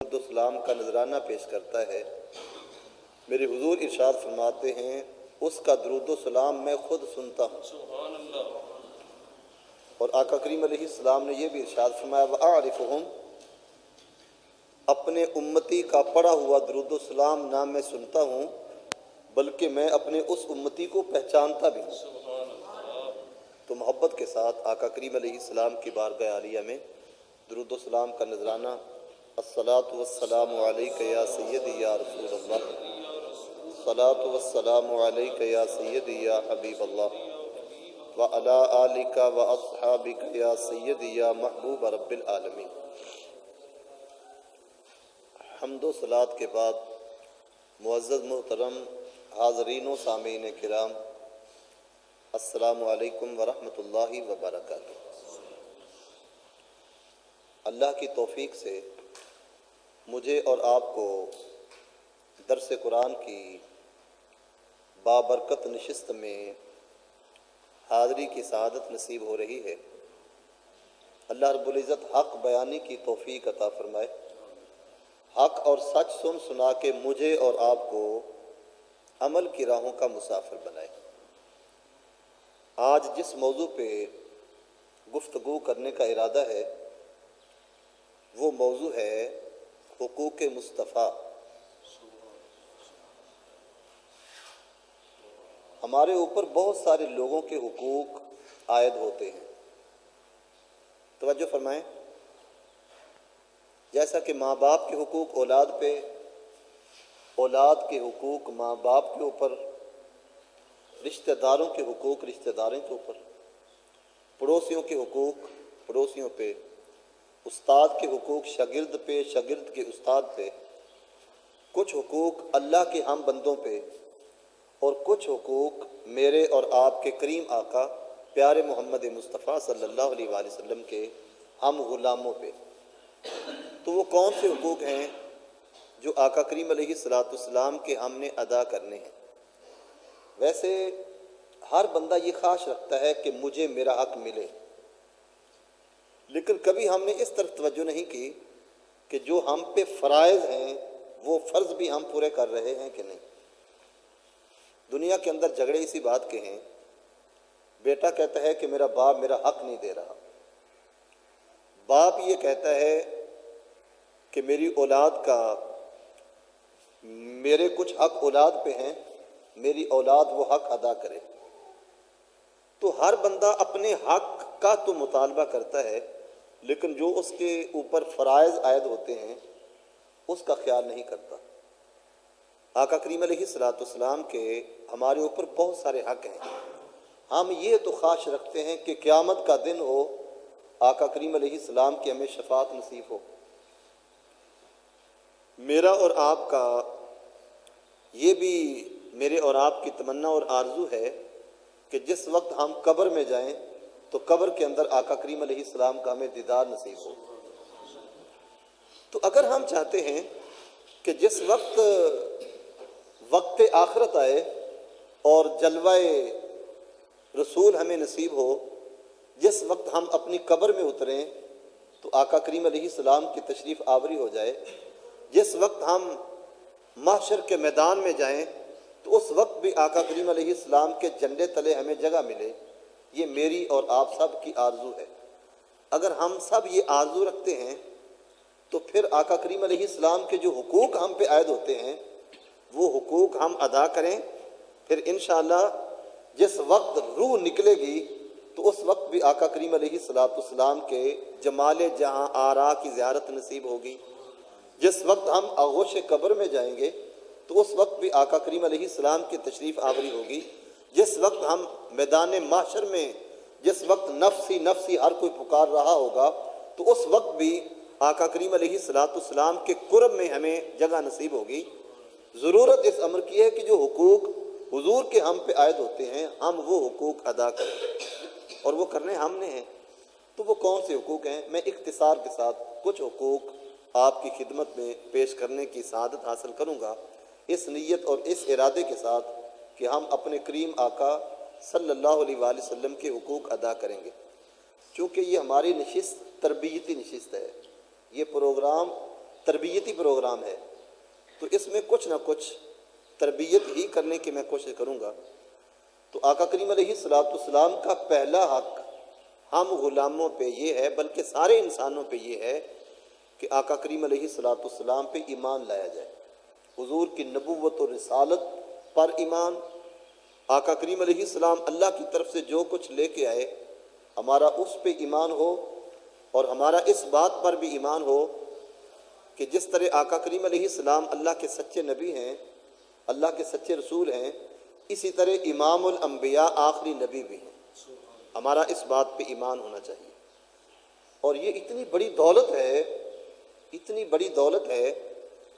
السلام کا نذرانہ پیش کرتا ہے۔ میرے حضور ارشاد فرماتے ہیں اس کا درود و سلام میں خود سنتا ہوں۔ سبحان اللہ۔ اور آقا کریم علیہ السلام نے یہ بھی ارشاد فرمایا وَأَعْرِفُهُمْ، اپنے امتی کا پڑھا ہوا درود و سلام نہ میں سنتا ہوں بلکہ میں اپنے اس امتی کو پہچانتا بھی ہوں۔ سبحان اللہ۔ تو محبت کے ساتھ آقا کریم علیہ السلام کی بارگاہ عالیہ میں درود و سلام کا نذرانہ الصلاۃ والسلام علیک یا سیدی یا رسول اللہ، الصلاۃ والسلام علیک یا سیدی یا حبیب اللہ، وعلی آلک واصحابک یا سیدی یا محبوب رب العالمین۔ حمد و صلات کے بعد معزز محترم حاضرین و سامعین کرام، السلام علیکم ورحمۃ اللہ وبرکاتہ۔ اللہ کی توفیق سے مجھے اور آپ کو درس قرآن کی بابرکت نشست میں حاضری کی سعادت نصیب ہو رہی ہے۔ اللہ رب العزت حق بیانی کی توفیق عطا فرمائے، حق اور سچ سن سنا کے مجھے اور آپ کو عمل کی راہوں کا مسافر بنائے۔ آج جس موضوع پہ گفتگو کرنے کا ارادہ ہے وہ موضوع ہے حقوق مصطفیٰ۔ ہمارے اوپر بہت سارے لوگوں کے حقوق عائد ہوتے ہیں، توجہ فرمائیں۔ جیسا کہ ماں باپ کے حقوق اولاد پہ، اولاد کے حقوق ماں باپ کے اوپر، رشتہ داروں کے حقوق رشتہ داروں کے اوپر، پڑوسیوں کے حقوق پڑوسیوں پہ، استاد کے حقوق شاگرد پہ، شاگرد کے استاد پہ، کچھ حقوق اللہ کے ہم بندوں پہ اور کچھ حقوق میرے اور آپ کے کریم آقا پیارے محمد مصطفیٰ صلی اللہ علیہ وآلہ وسلم کے ہم غلاموں پہ۔ تو وہ کون سے حقوق ہیں جو آقا کریم علیہ السلام کے ہم نے ادا کرنے ہیں؟ ویسے ہر بندہ یہ خواہش رکھتا ہے کہ مجھے میرا حق ملے، لیکن کبھی ہم نے اس طرف توجہ نہیں کی کہ جو ہم پہ فرائض ہیں وہ فرض بھی ہم پورے کر رہے ہیں کہ نہیں۔ دنیا کے اندر جھگڑے اسی بات کے ہیں، بیٹا کہتا ہے کہ میرا باپ میرا حق نہیں دے رہا، باپ یہ کہتا ہے کہ میری اولاد کا، میرے کچھ حق اولاد پہ ہیں، میری اولاد وہ حق ادا کرے۔ تو ہر بندہ اپنے حق کا تو مطالبہ کرتا ہے، لیکن جو اس کے اوپر فرائض عائد ہوتے ہیں اس کا خیال نہیں کرتا۔ آقا کریم علیہ السلام کے ہمارے اوپر بہت سارے حق ہیں۔ ہم یہ تو خواہش رکھتے ہیں کہ قیامت کا دن ہو، آقا کریم علیہ السلام کی ہمیں شفاعت نصیب ہو۔ میرا اور آپ کا یہ بھی میرے اور آپ کی تمنا اور آرزو ہے کہ جس وقت ہم قبر میں جائیں تو قبر کے اندر آقا کریم علیہ السلام کا ہمیں دیدار نصیب ہو۔ تو اگر ہم چاہتے ہیں کہ جس وقت وقت آخرت آئے اور جلوہ رسول ہمیں نصیب ہو، جس وقت ہم اپنی قبر میں اتریں تو آقا کریم علیہ السلام کی تشریف آوری ہو جائے، جس وقت ہم محشر کے میدان میں جائیں تو اس وقت بھی آقا کریم علیہ السلام کے جھنڈے تلے ہمیں جگہ ملے، یہ میری اور آپ سب کی آرزو ہے۔ اگر ہم سب یہ آرزو رکھتے ہیں تو پھر آقا کریم علیہ السلام کے جو حقوق ہم پہ عائد ہوتے ہیں وہ حقوق ہم ادا کریں، پھر انشاءاللہ جس وقت روح نکلے گی تو اس وقت بھی آقا کریم علیہ السلام کے جمال جہاں آرا کی زیارت نصیب ہوگی۔ جس وقت ہم آغوش قبر میں جائیں گے تو اس وقت بھی آقا کریم علیہ السلام کی تشریف آوری ہوگی۔ جس وقت ہم میدان محشر میں، جس وقت نفسی نفسی ہر کوئی پکار رہا ہوگا تو اس وقت بھی آقا کریم علیہ السلام کے قرب میں ہمیں جگہ نصیب ہوگی۔ ضرورت اس امر کی ہے کہ جو حقوق حضور کے ہم پہ عائد ہوتے ہیں ہم وہ حقوق ادا کریں، اور وہ کرنے ہم نے ہیں۔ تو وہ کون سے حقوق ہیں؟ میں اختصار کے ساتھ کچھ حقوق آپ کی خدمت میں پیش کرنے کی سعادت حاصل کروں گا، اس نیت اور اس ارادے کے ساتھ کہ ہم اپنے کریم آقا صلی اللہ علیہ وآلہ وسلم کے حقوق ادا کریں گے۔ چونکہ یہ ہماری نشست تربیتی نشست ہے، یہ پروگرام تربیتی پروگرام ہے، تو اس میں کچھ نہ کچھ تربیت ہی کرنے کی میں کوشش کروں گا۔ تو آقا کریم علیہ الصلوۃ والسلام کا پہلا حق ہم غلاموں پہ یہ ہے، بلکہ سارے انسانوں پہ یہ ہے کہ آقا کریم علیہ الصلوۃ والسلام پہ ایمان لایا جائے، حضور کی نبوت و رسالت پر ایمان، آقا کریم علیہ السلام اللہ کی طرف سے جو کچھ لے کے آئے ہمارا اس پہ ایمان ہو، اور ہمارا اس بات پر بھی ایمان ہو کہ جس طرح آقا کریم علیہ السلام اللہ کے سچے نبی ہیں، اللہ کے سچے رسول ہیں، اسی طرح امام الانبیاء آخری نبی بھی ہیں، ہمارا اس بات پہ ایمان ہونا چاہیے۔ اور یہ اتنی بڑی دولت ہے، اتنی بڑی دولت ہے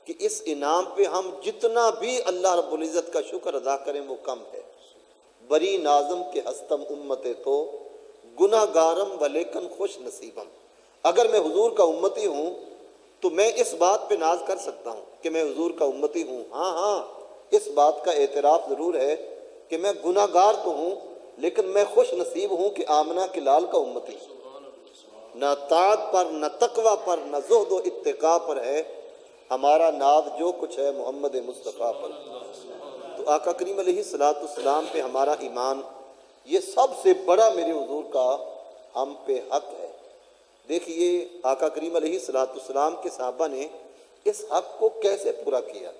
کہ اس انعام پہ ہم جتنا بھی اللہ رب العزت کا شکر ادا کریں وہ کم ہے۔ بری نازم کے ہستم امت تو گناہ گارم ولیکن خوش نصیبم، اگر میں حضور کا امتی ہوں تو میں اس بات پہ ناز کر سکتا ہوں کہ میں حضور کا امتی ہوں، ہاں اس بات کا اعتراف ضرور ہے کہ میں گناہ گار تو ہوں، لیکن میں خوش نصیب ہوں کہ آمنہ کے لال کا امتی ہوں۔ نہ طاعت پر، نہ تقوی پر، نہ زہد و اتقاء پر ہے ہمارا ناز، جو کچھ ہے محمد مصطفیٰ پر۔ تو آقا کریم علیہ الصلوۃ والسلام پہ ہمارا ایمان یہ سب سے بڑا میرے حضور کا ہم پہ حق ہے۔ دیکھیے آقا کریم علیہ الصلوۃ والسلام کے صحابہ نے اس حق کو کیسے پورا کیا۔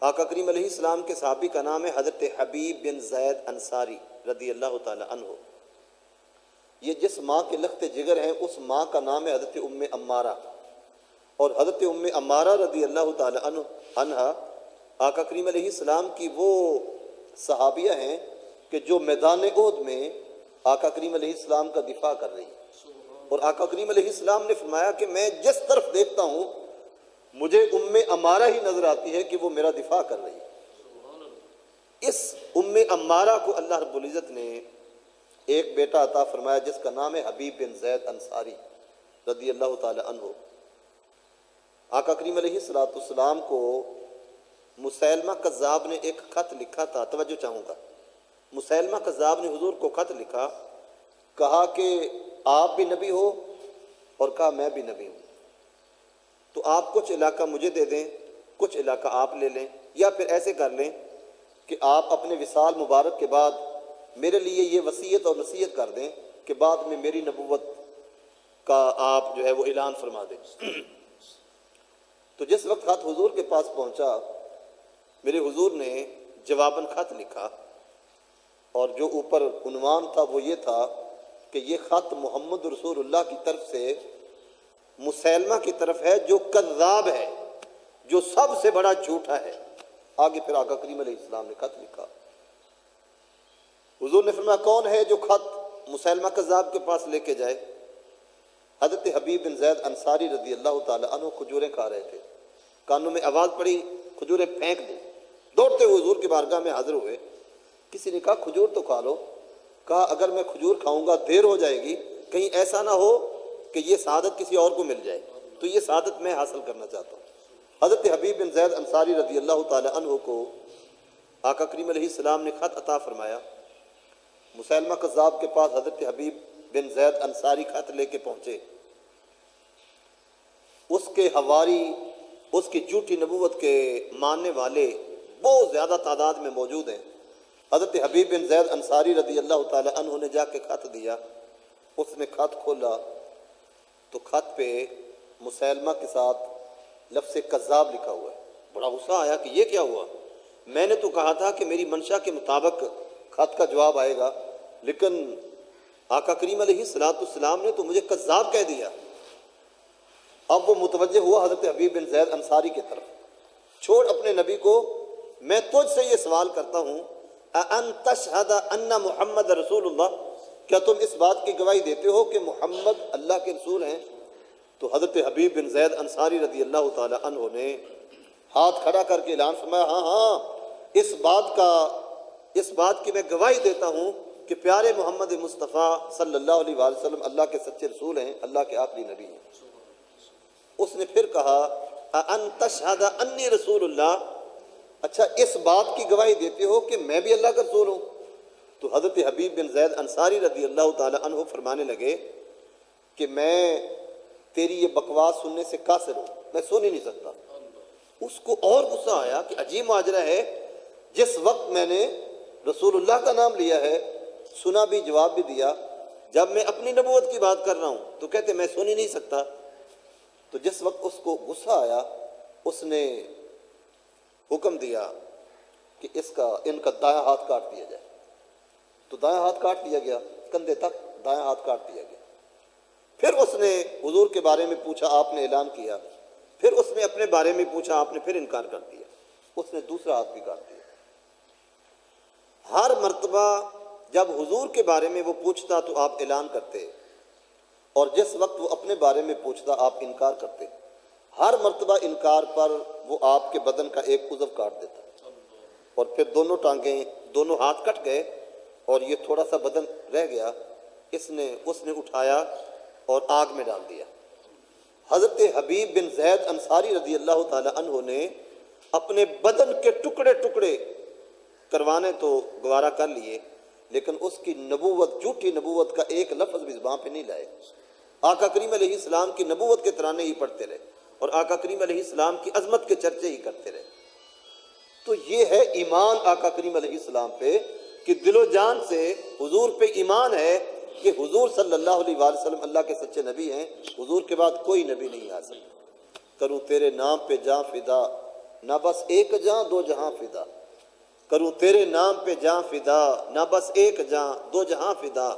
آقا کریم علیہ السلام کے صحابی کا نام ہے حضرت حبیب بن زید انصاری رضی اللہ تعالی عنہ۔ یہ جس ماں کے لخت جگر ہیں اس ماں کا نام ہے حضرت ام عمارہ، اور حضرت ام عمارہ رضی اللہ تعالی عنہ آقا کریم علیہ السلام کی وہ صحابیہ ہیں کہ جو میدان احد میں آقا کریم علیہ السلام کا دفاع کر رہی ہیں، اور آقا کریم علیہ السلام نے فرمایا کہ میں جس طرف دیکھتا ہوں مجھے ام عمارہ ہی نظر آتی ہے کہ وہ میرا دفاع کر رہی ہے۔ اس ام عمارہ کو اللہ رب العزت نے ایک بیٹا عطا فرمایا جس کا نام ہے حبیب بن زید انصاری رضی اللہ تعالی عنہ۔ آقا کریم علیہ الصلوۃ والسلام کو مسیلمہ کذاب نے ایک خط لکھا تھا، توجہ چاہوں گا۔ مسیلمہ کذاب نے حضور کو خط لکھا، کہا کہ آپ بھی نبی ہو، اور کہا میں بھی نبی ہوں، تو آپ کچھ علاقہ مجھے دے دیں، کچھ علاقہ آپ لے لیں، یا پھر ایسے کر لیں کہ آپ اپنے وصال مبارک کے بعد میرے لیے یہ وصیت اور نصیحت کر دیں کہ بعد میں میری نبوت کا آپ جو ہے وہ اعلان فرما دیں۔ تو جس وقت خط حضور کے پاس پہنچا، میرے حضور نے جواباً خط لکھا، اور جو اوپر عنوان تھا وہ یہ تھا کہ یہ خط محمد رسول اللہ کی طرف سے مسیلمہ کی طرف ہے جو کذاب ہے، جو سب سے بڑا جھوٹا ہے۔ آگے پھر آقا کریم علیہ السلام نے خط لکھا۔ حضور نے فرمایا کون ہے جو خط مسیلمہ کذاب کے پاس لے کے جائے؟ حضرت حبیب بن زید انصاری رضی اللہ تعالی عنہ کھجوریں کھا رہے تھے، کانوں میں آواز پڑی کھجوریں پھینک دیں، دوڑتے ہوئے حضور کی بارگاہ میں حاضر ہوئے۔ کسی نے کہا کھجور تو کھا لو، کہا اگر میں کھجور کھاؤں گا دیر ہو جائے گی، کہیں ایسا نہ ہو کہ یہ سعادت کسی اور کو مل جائے، تو یہ سعادت میں حاصل کرنا چاہتا ہوں۔ حضرت حبیب بن زید انصاری رضی اللہ تعالی عنہ کو آقا کریم علیہ السلام نے خط عطا فرمایا۔ مسیلمہ کذاب کے پاس حضرت حبیب بن زید انصاری خط لے کے پہنچے۔ اس کے حواری، اس کی جھوٹی نبوت کے ماننے والے بہت زیادہ تعداد میں موجود ہیں۔ حضرت حبیب بن زید انصاری رضی اللہ تعالی عنہ نے جا کے خط دیا۔ اس نے خط کھولا تو خط پہ مسیلمہ کے ساتھ لفظ کذاب لکھا ہوا ہے۔ بڑا غصہ آیا کہ یہ کیا ہوا، میں نے تو کہا تھا کہ میری منشا کے مطابق خط کا جواب آئے گا، لیکن آقا کریم علیہ الصلوۃ والسلام نے تو مجھے کذاب کہہ دیا۔ اب وہ متوجہ ہوا حضرت حبیب بن زید انصاری کی طرف، چھوڑ اپنے نبی کو، میں تجھ سے یہ سوال کرتا ہوں ان تشہد ان محمد رسول اللہ، کیا تم اس بات کی گواہی دیتے ہو کہ محمد اللہ کے رسول ہیں؟ تو حضرت حبیب بن زید انصاری رضی اللہ تعالی عنہ نے ہاتھ کھڑا کر کے اعلان فرمایا، ہاں اس بات کی میں گواہی دیتا ہوں کہ پیارے محمد مصطفیٰ صلی اللہ علیہ وآلہ وسلم اللہ کے سچے رسول ہیں، اللہ کے آخری نبی ہیں۔ اس نے پھر کہا ان تشہد انی رسول اللہ، اچھا اس بات کی گواہی دیتے ہو کہ میں بھی اللہ کا رسول ہوں؟ تو حضرت حبیب بن زید انصاری رضی اللہ تعالی عنہ فرمانے لگے کہ میں تیری یہ بکواس سننے سے قاصر ہوں، میں سن ہی نہیں سکتا۔ اس کو اور غصہ آیا کہ عجیب ماجرا ہے، جس وقت میں نے رسول اللہ کا نام لیا ہے، سنا بھی، جواب بھی دیا، جب میں اپنی نبوت کی بات کر رہا ہوں تو کہتے میں سن ہی نہیں سکتا۔ تو جس وقت اس کو غصہ آیا، اس نے حکم دیا کہ ان کا دایاں ہاتھ کاٹ دیا جائے۔ تو دایاں ہاتھ کاٹ دیا گیا، کندھے تک دایاں ہاتھ کاٹ دیا گیا۔ پھر اس نے حضور کے بارے میں پوچھا، آپ نے اعلان کیا۔ پھر اس نے اپنے بارے میں پوچھا، آپ نے پھر انکار کر دیا۔ اس نے دوسرا ہاتھ بھی کاٹ دیا۔ ہر مرتبہ جب حضور کے بارے میں وہ پوچھتا تو آپ اعلان کرتے، اور جس وقت وہ اپنے بارے میں پوچھتا آپ انکار کرتے۔ ہر مرتبہ انکار پر وہ آپ کے بدن کا ایک عضو کاٹ دیتا، اور پھر دونوں ٹانگیں، دونوں ہاتھ کٹ گئے، اور یہ تھوڑا سا بدن رہ گیا، اس نے اٹھایا اور آگ میں ڈال دیا۔ حضرت حبیب بن زید انصاری رضی اللہ تعالی عنہ نے اپنے بدن کے ٹکڑے ٹکڑے کروانے تو گوارا کر لیے، لیکن اس کی نبوت، جھوٹی نبوت کا ایک لفظ بھی زبان پہ نہیں لائے۔ آقا کریم علیہ السلام کی نبوت کے ترانے ہی پڑھتے رہے، اور آقا کریم علیہ السلام کی عظمت کے چرچے ہی کرتے رہے۔ تو یہ ہے ایمان آقا کریم علیہ السلام پہ، کہ دل و جان سے حضور پہ ایمان ہے کہ حضور صلی اللہ علیہ وآلہ وسلم اللہ کے سچے نبی ہیں، حضور کے بعد کوئی نبی نہیں آ سکتا۔ کروں تیرے نام پہ جاں فدا، نہ بس ایک جاں دو جہاں فدا۔ کروں تیرے نام پہ جاں فدا، نہ بس ایک جاں دو جہاں فدا۔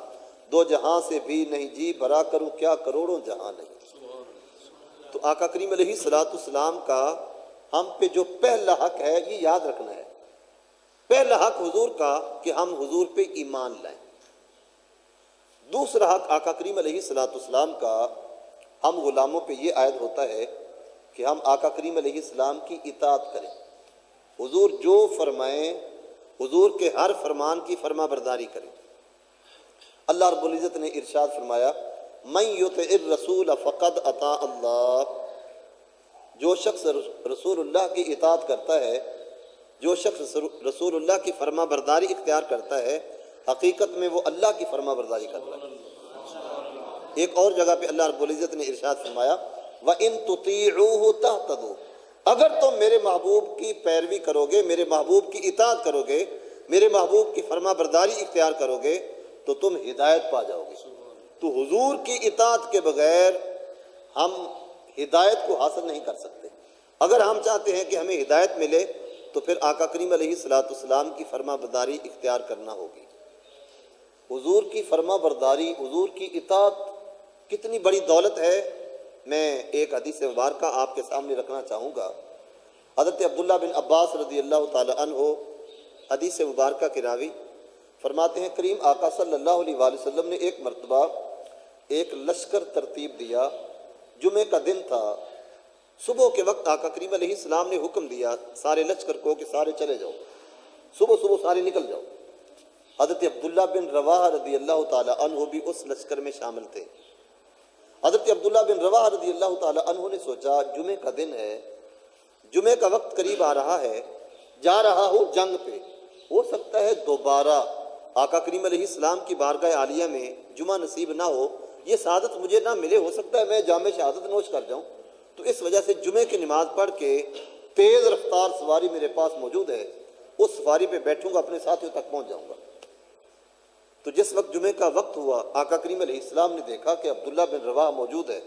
دو جہاں سے بھی نہیں جی بھرا، کروں کیا کروڑوں جہاں نہیں۔ تو آقا کریم علیہ السلام کا ہم پہ جو پہلا حق ہے، یہ یاد رکھنا ہے۔ پہلا حق حضور کا کہ ہم حضور پہ ایمان لائیں۔ دوسرا حق آقا کریم علیہ السلام کا ہم غلاموں پہ یہ عائد ہوتا ہے کہ ہم آقا کریم علیہ السلام کی اطاعت کریں۔ حضور جو فرمائیں، حضور کے ہر فرمان کی فرما برداری کریں۔ اللہ رب العزت نے ارشاد فرمایا، من یطع الرسول فقد اطاع اللہ۔ جو شخص رسول اللہ کی اطاعت کرتا ہے، جو شخص رسول اللہ کی فرما برداری اختیار کرتا ہے، حقیقت میں وہ اللہ کی فرما برداری کرتا ہے۔ ایک اور جگہ پہ اللہ رب العزت نے ارشاد فرمایا، وَإِن تُطِيعُوهُ تَهْتَدُوا۔ اگر تم میرے محبوب کی پیروی کرو گے، میرے محبوب کی اطاعت کرو گے، میرے محبوب کی فرما برداری اختیار کرو گے، تو تم ہدایت پا جاؤ گے۔ تو حضور کی اطاعت کے بغیر ہم ہدایت کو حاصل نہیں کر سکتے۔ اگر ہم چاہتے ہیں کہ ہمیں ہدایت ملے تو پھر آقا کریم علیہ السلام کی فرما برداری اختیار کرنا ہوگی۔ حضور کی فرما برداری، حضور کی اطاعت کتنی بڑی دولت ہے، میں ایک حدیث مبارکہ آپ کے سامنے رکھنا چاہوں گا۔ حضرت عبداللہ بن عباس رضی اللہ تعالی عنہ حدیث مبارکہ کے راوی فرماتے ہیں، کریم آقا صلی اللہ علیہ وآلہ وسلم نے ایک مرتبہ ایک لشکر ترتیب دیا۔ جمعے کا دن تھا، صبح کے وقت آقا کریم علیہ السلام نے حکم دیا سارے لشکر کو کہ سارے چلے جاؤ، صبح سارے نکل جاؤ۔ حضرت عبداللہ بن رواحہ رضی اللہ تعالی عنہ بھی اس لشکر میں شامل تھے۔ حضرت عبداللہ بن رواحہ رضی اللہ تعالی عنہ نے سوچا جمعے کا دن ہے، جمعے کا وقت قریب آ رہا ہے، جا رہا ہوں جنگ پہ، ہو سکتا ہے دوبارہ آقا کریم علیہ السلام کی بارگاہ عالیہ میں جمعہ نصیب نہ ہو، یہ سعادت مجھے نہ ملے، ہو سکتا ہے میں جامع شہادت نوش کر جاؤں۔ تو اس وجہ سے جمعے کی نماز پڑھ کے تیز رفتار سواری میرے پاس موجود ہے، اس سواری پہ بیٹھوں گا، اپنے ساتھیوں تک پہنچ جاؤں گا۔ تو جس وقت جمعے کا وقت ہوا، آقا کریم علیہ السلام نے دیکھا کہ عبداللہ بن رواحہ موجود ہے۔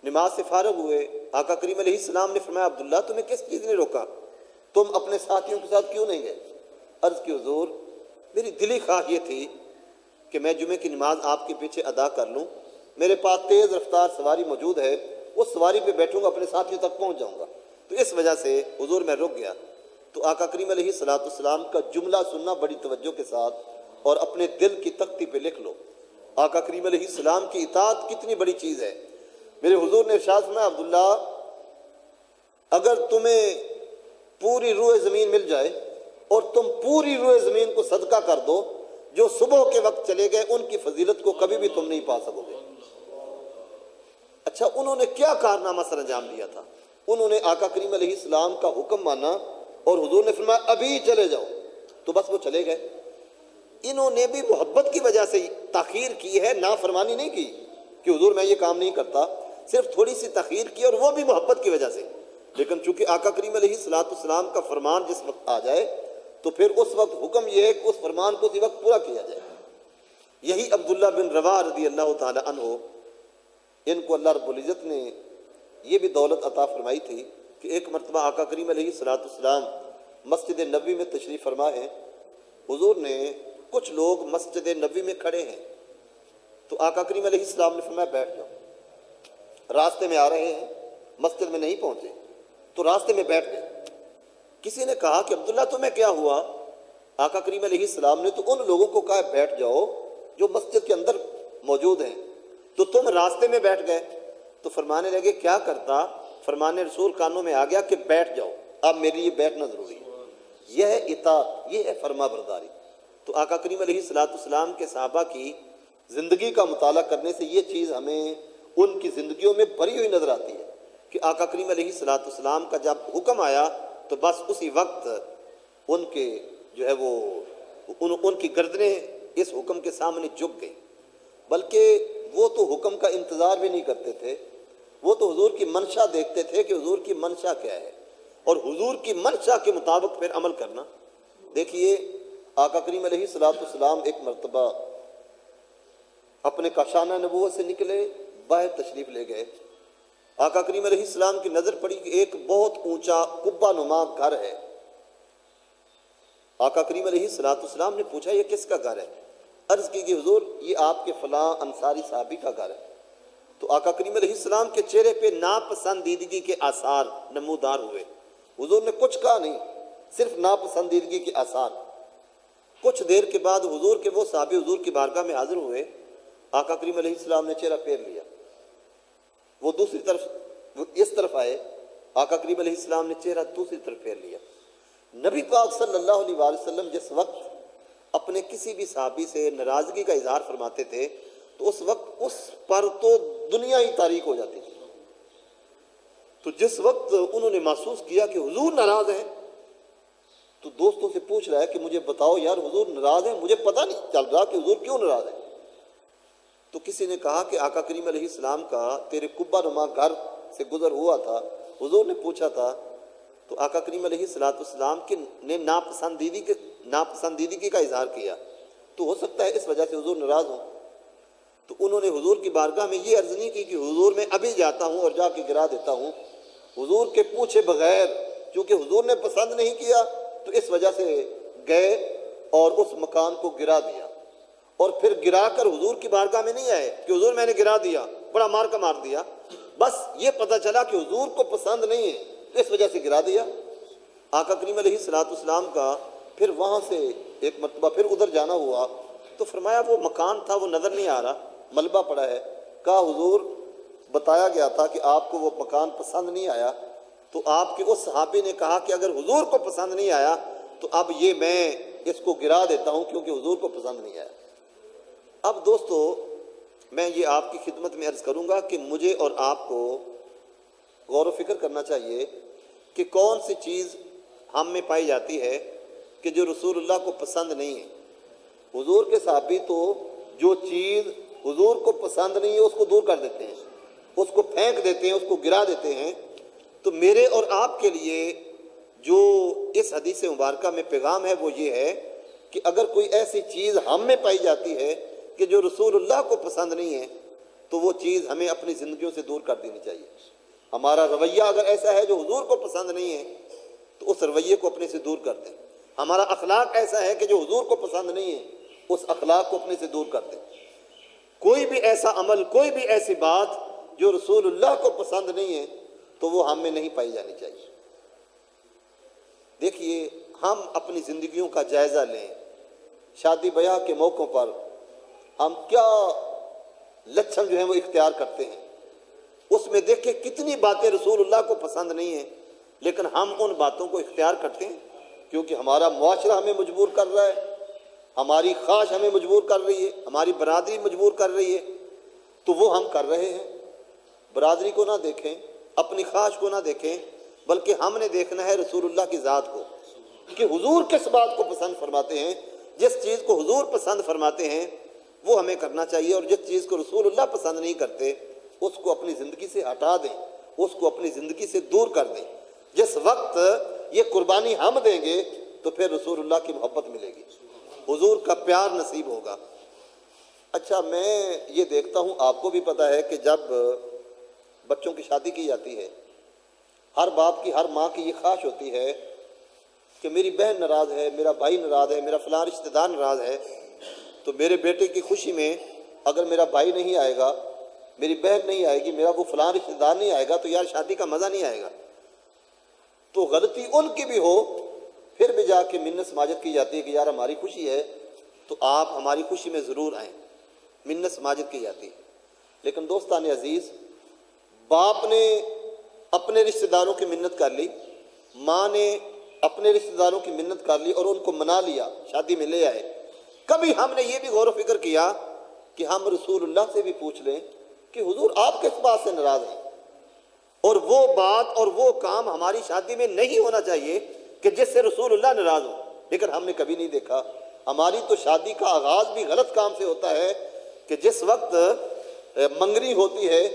نماز سے فارغ ہوئے، آقا کریم علیہ السلام نے فرمایا، عبداللہ تمہیں کس چیز نے روکا، تم اپنے ساتھیوں کے ساتھ کیوں نہیں گئے؟ عرض کی حضور میری دلی خواہ یہ تھی کہ میں جمعے کی نماز آپ کے پیچھے ادا کر لوں، میرے پاس تیز رفتار سواری موجود ہے، اس سواری پہ بیٹھوں گا، اپنے ساتھیوں تک پہنچ جاؤں گا۔ تو اس وجہ سے حضور میں رک گیا۔ تو آقا کریم علیہ السلام کا جملہ سننا بڑی توجہ کے ساتھ اور اپنے دل کی تختی پہ لکھ لو۔ آقا کریم علیہ السلام کی اطاعت کتنی بڑی چیز ہے۔ میرے حضور نے ارشاد فرمایا، عبداللہ اگر تمہیں پوری روئے زمین مل جائے اور تم پوری روئے زمین کو صدقہ کر دو، جو صبح کے وقت چلے گئے ان کی فضیلت کو کبھی بھی تم نہیں پا سکو گے۔ اچھا انہوں نے کیا کارنامہ سر انجام دیا تھا؟ انہوں نے آقا کریم علیہ السلام کا حکم مانا اور حضور نے فرمایا ابھی چلے جاؤ، تو بس وہ چلے گئے۔ انہوں نے بھی محبت کی وجہ سے تاخیر کی ہے، نافرمانی نہیں کی۔ کہ حضور میں یہ کام نہیں کرتا، صرف تھوڑی سی تاخیر کی اور وہ بھی محبت کی وجہ سے، لیکن چونکہ آقا کریم علیہ السلام کا فرمان جس وقت آ جائے تو پھر اس وقت حکم یہ ہے کہ اس فرمان کو اسی وقت پورا کیا جائے۔ یہی عبداللہ بن رواح رضی اللہ تعالی عنہ، ان کو اللہ رب العزت نے یہ بھی دولت عطا فرمائی تھی کہ ایک مرتبہ آقا کریم علیہ السلام مسجد نبوی میں تشریف فرما ہے۔ حضور نے کچھ لوگ مسجد نبوی میں کھڑے ہیں تو آقا کریم علیہ السلام نے فرمایا بیٹھ جاؤ۔ راستے میں آ رہے ہیں، مسجد میں نہیں پہنچے تو راستے میں بیٹھ گئے۔ کسی نے کہا کہ عبداللہ تمہیں کیا ہوا؟ آقا کریم علیہ السلام نے تو ان لوگوں کو کہا بیٹھ جاؤ جو مسجد کے اندر موجود ہیں، تو تم راستے میں بیٹھ گئے۔ تو فرمانے لگے کیا کرتا؟ فرمان رسول کانوں میں آ گیا کہ بیٹھ جاؤ، اب میرے لیے بیٹھنا ضروری ہے۔ یہ ہے اطاعت، یہ ہے فرما برداری۔ تو آقا کریم علیہ السلام کے صحابہ کی زندگی کا مطالعہ کرنے سے یہ چیز ہمیں ان کی زندگیوں میں بھری ہوئی نظر آتی ہے کہ آقا کریم علیہ السلام کا جب حکم آیا تو بس اسی وقت ان کے جو ہے وہ ان کی گردنیں اس حکم کے سامنے جھک گئی، بلکہ وہ تو حکم کا انتظار بھی نہیں کرتے تھے، وہ تو حضور کی منشا دیکھتے تھے کہ حضور کی منشا کیا ہے، اور حضور کی منشا کے مطابق پھر عمل کرنا۔ دیکھیے آقا کریم علیہ السلام ایک مرتبہ اپنے کاشانہ نبوت سے نکلے، باہر تشریف لے گئے۔ آقا کریم علیہ السلام کی نظر پڑی کہ ایک بہت اونچا قبہ نما گھر ہے۔ آقا کریم علیہ السلام نے پوچھا یہ کس کا گھر ہے؟ عرض کی کہ حضور یہ آپ کے فلاں انصاری صحابی کا گھر ہے۔ تو آقا کریم علیہ السلام کے چہرے پہ ناپسندیدگی کے آثار نمودار ہوئے۔ حضور نے کچھ کہا نہیں، صرف ناپسندیدگی کے آثار۔ کچھ دیر کے بعد حضور کے وہ صحابی حضور کی بارگاہ میں حاضر ہوئے۔ آقا کریم علیہ السلام نے چہرہ پھیر لیا، وہ دوسری طرف اس طرف آئے، آقا کریم علیہ السلام نے چہرہ دوسری طرف پھیر لیا۔ نبی پاک صلی اللہ علیہ وسلم جس وقت اپنے کسی بھی صحابی سے ناراضگی کا اظہار فرماتے تھے تو اس وقت اس پر تو دنیا ہی تاریک ہو جاتی تھی۔ تو جس وقت انہوں نے محسوس کیا کہ حضور ناراض ہیں تو دوستوں سے پوچھ رہا ہے کہ مجھے بتاؤ یار حضور ناراض ہیں، مجھے پتہ نہیں چل رہا کہ حضور کیوں ناراض ہیں۔ تو کسی نے کہا کہ آقا کریم علیہ السلام کا تیرے قبہ نما گھر سے گزر ہوا تھا، حضور نے پوچھا تھا، تو آقا کریم علیہ السلام نے ناپسندیدگی کا اظہار کیا، تو ہو سکتا ہے اس وجہ سے حضور ناراض ہوں۔ تو انہوں نے حضور کی بارگاہ میں یہ عرض نہیں کی کہ حضور میں ابھی جاتا ہوں اور جا کے گرا دیتا ہوں، حضور کے پوچھے بغیر، چونکہ حضور نے پسند نہیں کیا تو اس وجہ سے گئے اور اس مکان کو گرا دیا، اور پھر گرا کر حضور کی بارگاہ میں نہیں آئے کہ حضور میں نے گرا دیا، بڑا مار کا مار دیا، بس یہ پتہ چلا کہ حضور کو پسند نہیں ہے تو اس وجہ سے گرا دیا۔ آقا کریم علیہ السلام کا پھر وہاں سے ایک مرتبہ پھر ادھر جانا ہوا تو فرمایا وہ مکان تھا وہ نظر نہیں آ رہا، ملبہ پڑا ہے۔ کہا حضور بتایا گیا تھا کہ آپ کو وہ مکان پسند نہیں آیا، تو آپ کے اس صحابی نے کہا کہ اگر حضور کو پسند نہیں آیا تو اب یہ میں اس کو گرا دیتا ہوں کیونکہ حضور کو پسند نہیں آیا۔ اب دوستو میں یہ آپ کی خدمت میں عرض کروں گا کہ مجھے اور آپ کو غور و فکر کرنا چاہیے کہ کون سی چیز ہم میں پائی جاتی ہے کہ جو رسول اللہ کو پسند نہیں ہے۔ حضور کے صحابی تو جو چیز حضور کو پسند نہیں ہے اس کو دور کر دیتے ہیں، اس کو پھینک دیتے ہیں، اس کو گرا دیتے ہیں۔ تو میرے اور آپ کے لیے جو اس حدیث مبارکہ میں پیغام ہے وہ یہ ہے کہ اگر کوئی ایسی چیز ہم میں پائی جاتی ہے کہ جو رسول اللہ کو پسند نہیں ہے تو وہ چیز ہمیں اپنی زندگیوں سے دور کر دینی چاہیے۔ ہمارا رویہ اگر ایسا ہے جو حضور کو پسند نہیں ہے تو اس رویے کو اپنے سے دور کر دیں۔ ہمارا اخلاق ایسا ہے کہ جو حضور کو پسند نہیں ہے اس اخلاق کو اپنے سے دور کر دیں۔ کوئی بھی ایسا عمل، کوئی بھی ایسی بات جو رسول اللہ کو پسند نہیں ہے تو وہ ہم میں نہیں پائی جانی چاہیے۔ دیکھیے ہم اپنی زندگیوں کا جائزہ لیں، شادی بیاہ کے موقعوں پر ہم کیا لچھن جو ہیں وہ اختیار کرتے ہیں، اس میں دیکھیں کتنی باتیں رسول اللہ کو پسند نہیں ہیں لیکن ہم ان باتوں کو اختیار کرتے ہیں کیونکہ ہمارا معاشرہ ہمیں مجبور کر رہا ہے، ہماری خواہش ہمیں مجبور کر رہی ہے، ہماری برادری مجبور کر رہی ہے، تو وہ ہم کر رہے ہیں۔ برادری کو نہ دیکھیں، اپنی خواہش کو نہ دیکھیں، بلکہ ہم نے دیکھنا ہے رسول اللہ کی ذات کو کہ حضور کس بات کو پسند فرماتے ہیں۔ جس چیز کو حضور پسند فرماتے ہیں وہ ہمیں کرنا چاہیے، اور جس چیز کو رسول اللہ پسند نہیں کرتے اس کو اپنی زندگی سے ہٹا دیں، اس کو اپنی زندگی سے دور کر دیں۔ جس وقت یہ قربانی ہم دیں گے تو پھر رسول اللہ کی محبت ملے گی، حضور کا پیار نصیب ہوگا۔ اچھا، میں یہ دیکھتا ہوں، آپ کو بھی پتہ ہے کہ جب بچوں کی شادی کی جاتی ہے، ہر باپ کی، ہر ماں کی یہ خواہش ہوتی ہے کہ میری بہن ناراض ہے، میرا بھائی ناراض ہے، میرا فلاں رشتہ دار ناراض ہے، تو میرے بیٹے کی خوشی میں اگر میرا بھائی نہیں آئے گا، میری بہن نہیں آئے گی، میرا وہ فلاں رشتہ دار نہیں آئے گا تو یار شادی کا مزہ نہیں آئے گا۔ تو غلطی ان کی بھی ہو، پھر بھی جا کے منت سماجت کی جاتی ہے کہ یار ہماری خوشی ہے تو آپ ہماری خوشی میں ضرور آئیں، منت سماجت کی جاتی ہے۔ لیکن دوستان عزیز، باپ نے اپنے رشتہ داروں کی منت کر لی، ماں نے اپنے رشتہ داروں کی منت کر لی اور ان کو منا لیا، شادی میں لے آئے۔ کبھی ہم نے یہ بھی غور و فکر کیا کہ ہم رسول اللہ سے بھی پوچھ لیں کہ حضور آپ کس بات سے ناراض ہیں، اور وہ بات اور وہ کام ہماری شادی میں نہیں ہونا چاہیے کہ جس سے رسول اللہ ناراض ہو، لیکن ہم نے کبھی نہیں دیکھا۔ ہماری تو شادی کا آغاز بھی غلط کام سے ہوتا ہے کہ جس وقت منگنی ہوتی ہے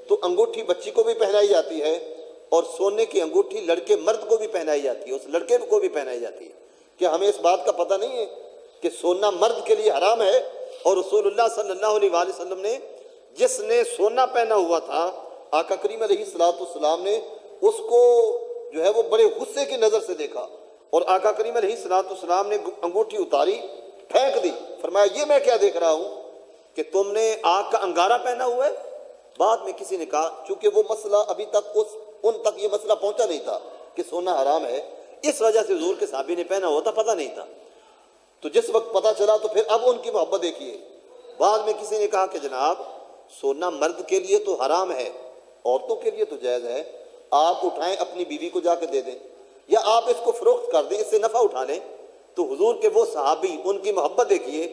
تو انگوٹھی بچی کو بھی پہنائی جاتی ہے، اور سونے کی انگوٹھی لڑکے مرد کو بھی پہنائی جاتی ہے، اس لڑکے کو بھی پہنائی جاتی ہے۔ کیا ہمیں اس بات کا پتہ نہیں ہے کہ سونا مرد کے لیے حرام ہے؟ اور رسول اللہ صلی اللہ علیہ وآلہ وسلم نے، جس نے سونا پہنا ہوا تھا، آقا کریم علیہ السلام نے اس کو جو ہے وہ بڑے غصے کی نظر سے دیکھا، اور آقا کریم علیہ السلام نے انگوٹھی اتاری، پھینک دی، فرمایا یہ میں کیا دیکھ رہا ہوں کہ تم نے آگ کا انگارہ پہنا ہوا ہے؟ بعد میں کسی نے کہا، چونکہ وہ مسئلہ ابھی تک ان تک یہ مسئلہ پہنچا نہیں تھا کہ سونا حرام ہے، اس وجہ سے حضور کے صحابی نے پہنا ہوا تھا، پتہ نہیں تھا۔ تو جس وقت پتہ چلا تو پھر اب ان کی محبت دیکھیے۔ بعد میں کسی نے کہا کہ جناب سونا مرد کے لیے تو حرام ہے، عورتوں کے لیے تو جائز ہے، آپ اٹھائیں اپنی بیوی کو جا کے دے دیں، یا آپ اس کو فروخت کر دیں، اس سے نفع اٹھا لیں۔ تو حضور کے وہ صحابی، ان کی محبت دیکھیے،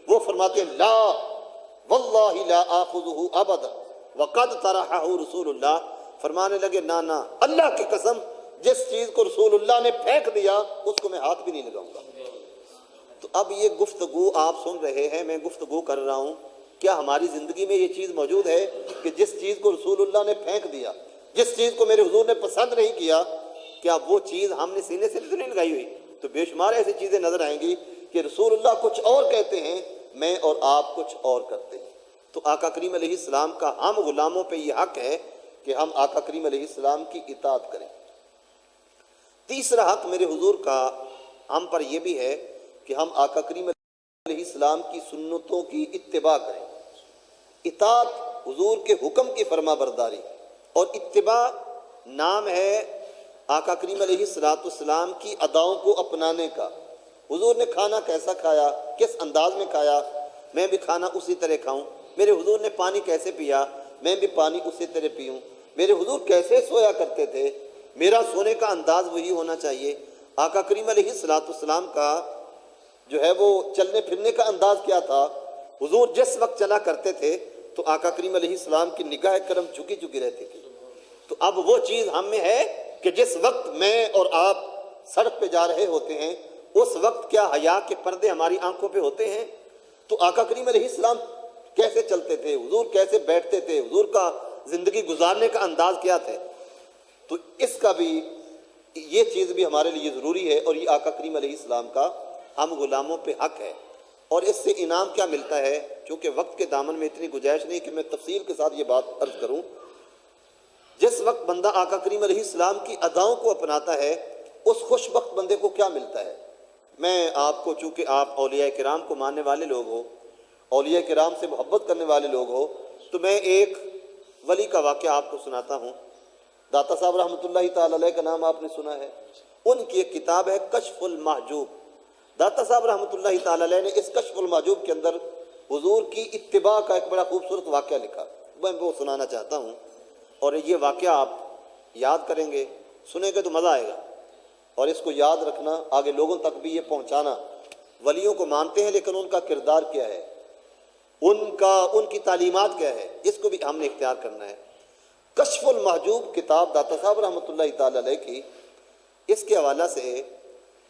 وہ فرماتے ہیں لا واللہ لا آخذہ ابدا وقد طرحہ رسول اللہ، فرمانے لگے نا اللہ کی قسم، جس چیز کو رسول اللہ نے پھینک دیا اس کو میں ہاتھ بھی نہیں لگاؤں گا۔ تو اب یہ گفتگو آپ سن رہے ہیں، میں گفتگو کر رہا ہوں، کیا ہماری زندگی میں یہ چیز موجود ہے کہ جس چیز کو رسول اللہ نے پھینک دیا، جس چیز کو میرے حضور نے پسند نہیں کیا، کیا وہ چیز ہم نے سینے سے تو نہیں لگائی ہوئی؟ تو بے شمار ایسی چیزیں نظر آئیں گی کہ رسول اللہ کچھ اور کہتے ہیں، میں اور آپ کچھ اور کرتے ہیں۔ تو آقا کریم علیہ السلام کا ہم غلاموں پہ یہ حق ہے کہ ہم آقا کریم علیہ السلام کی اطاعت کریں۔ تیسرا حق میرے حضور کا ہم پر یہ بھی ہے کہ ہم آقا کریم علیہ السلام کی سنتوں کی اتباع کریں۔ اطاعت حضور کے حکم کی فرما برداری، اور اتباع نام ہے آقا کریم علیہ السلام کی اداؤں کو اپنانے کا۔ حضور نے کھانا کیسا کھایا، کس انداز میں کھایا، میں بھی کھانا اسی طرح کھاؤں۔ میرے حضور نے پانی کیسے پیا، میں بھی پانی اسی طرح پیوں۔ میرے حضور کیسے سویا کرتے تھے، میرا سونے کا انداز وہی ہونا چاہیے۔ آقا کریم علیہ السلام کا جو ہے وہ چلنے پھرنے کا انداز کیا تھا، حضور جس وقت چلا کرتے تھے تو آقا کریم علیہ السلام کی نگاہ کرم جھکی جھکی رہتی تھی۔ تو اب وہ چیز ہم میں ہے کہ جس وقت میں اور آپ سڑک پہ جا رہے ہوتے ہیں، اس وقت کیا حیا کے پردے ہماری آنکھوں پہ ہوتے ہیں؟ تو آقا کریم علیہ السلام کیسے چلتے تھے، حضور کیسے بیٹھتے تھے، حضور کا زندگی گزارنے کا انداز کیا تھے؟ تو اس کا بھی، یہ چیز بھی ہمارے لیے ضروری ہے، اور یہ آقا کریم علیہ السلام کا ہم غلاموں پہ حق ہے۔ اور اس سے انعام کیا ملتا ہے؟ چونکہ وقت کے دامن میں اتنی گنجائش نہیں کہ میں تفصیل کے ساتھ یہ بات عرض کروں۔ جس وقت بندہ آقا کریم علیہ السلام کی اداؤں کو اپناتا ہے، اس خوش بخت بندے کو کیا ملتا ہے؟ میں آپ کو، چونکہ آپ اولیاء کرام کو ماننے والے لوگ ہو، اولیاء کرام سے محبت کرنے والے لوگ ہو، تو میں ایک ولی کا واقعہ آپ کو سناتا ہوں۔ داتا صاحب رحمۃ اللہ تعالی علیہ کا نام آپ نے سنا ہے، ان کی ایک کتاب ہے کشف المحجوب۔ داتا صاحب رحمۃ اللہ تعالی علیہ نے اس کشف المحجوب کے اندر حضور کی اتباع کا ایک بڑا خوبصورت واقعہ لکھا، میں وہ سنانا چاہتا ہوں۔ اور یہ واقعہ آپ یاد کریں گے، سنیں گے تو مزہ آئے گا، اور اس کو یاد رکھنا، آگے لوگوں تک بھی یہ پہنچانا۔ ولیوں کو مانتے ہیں لیکن ان کا کردار کیا ہے، ان کی تعلیمات کیا ہے، اس کو بھی ہم نے اختیار کرنا ہے۔ کشف المحجوب کتاب داتا صاحب رحمۃ اللہ تعالی علیہ کی، اس کے حوالہ سے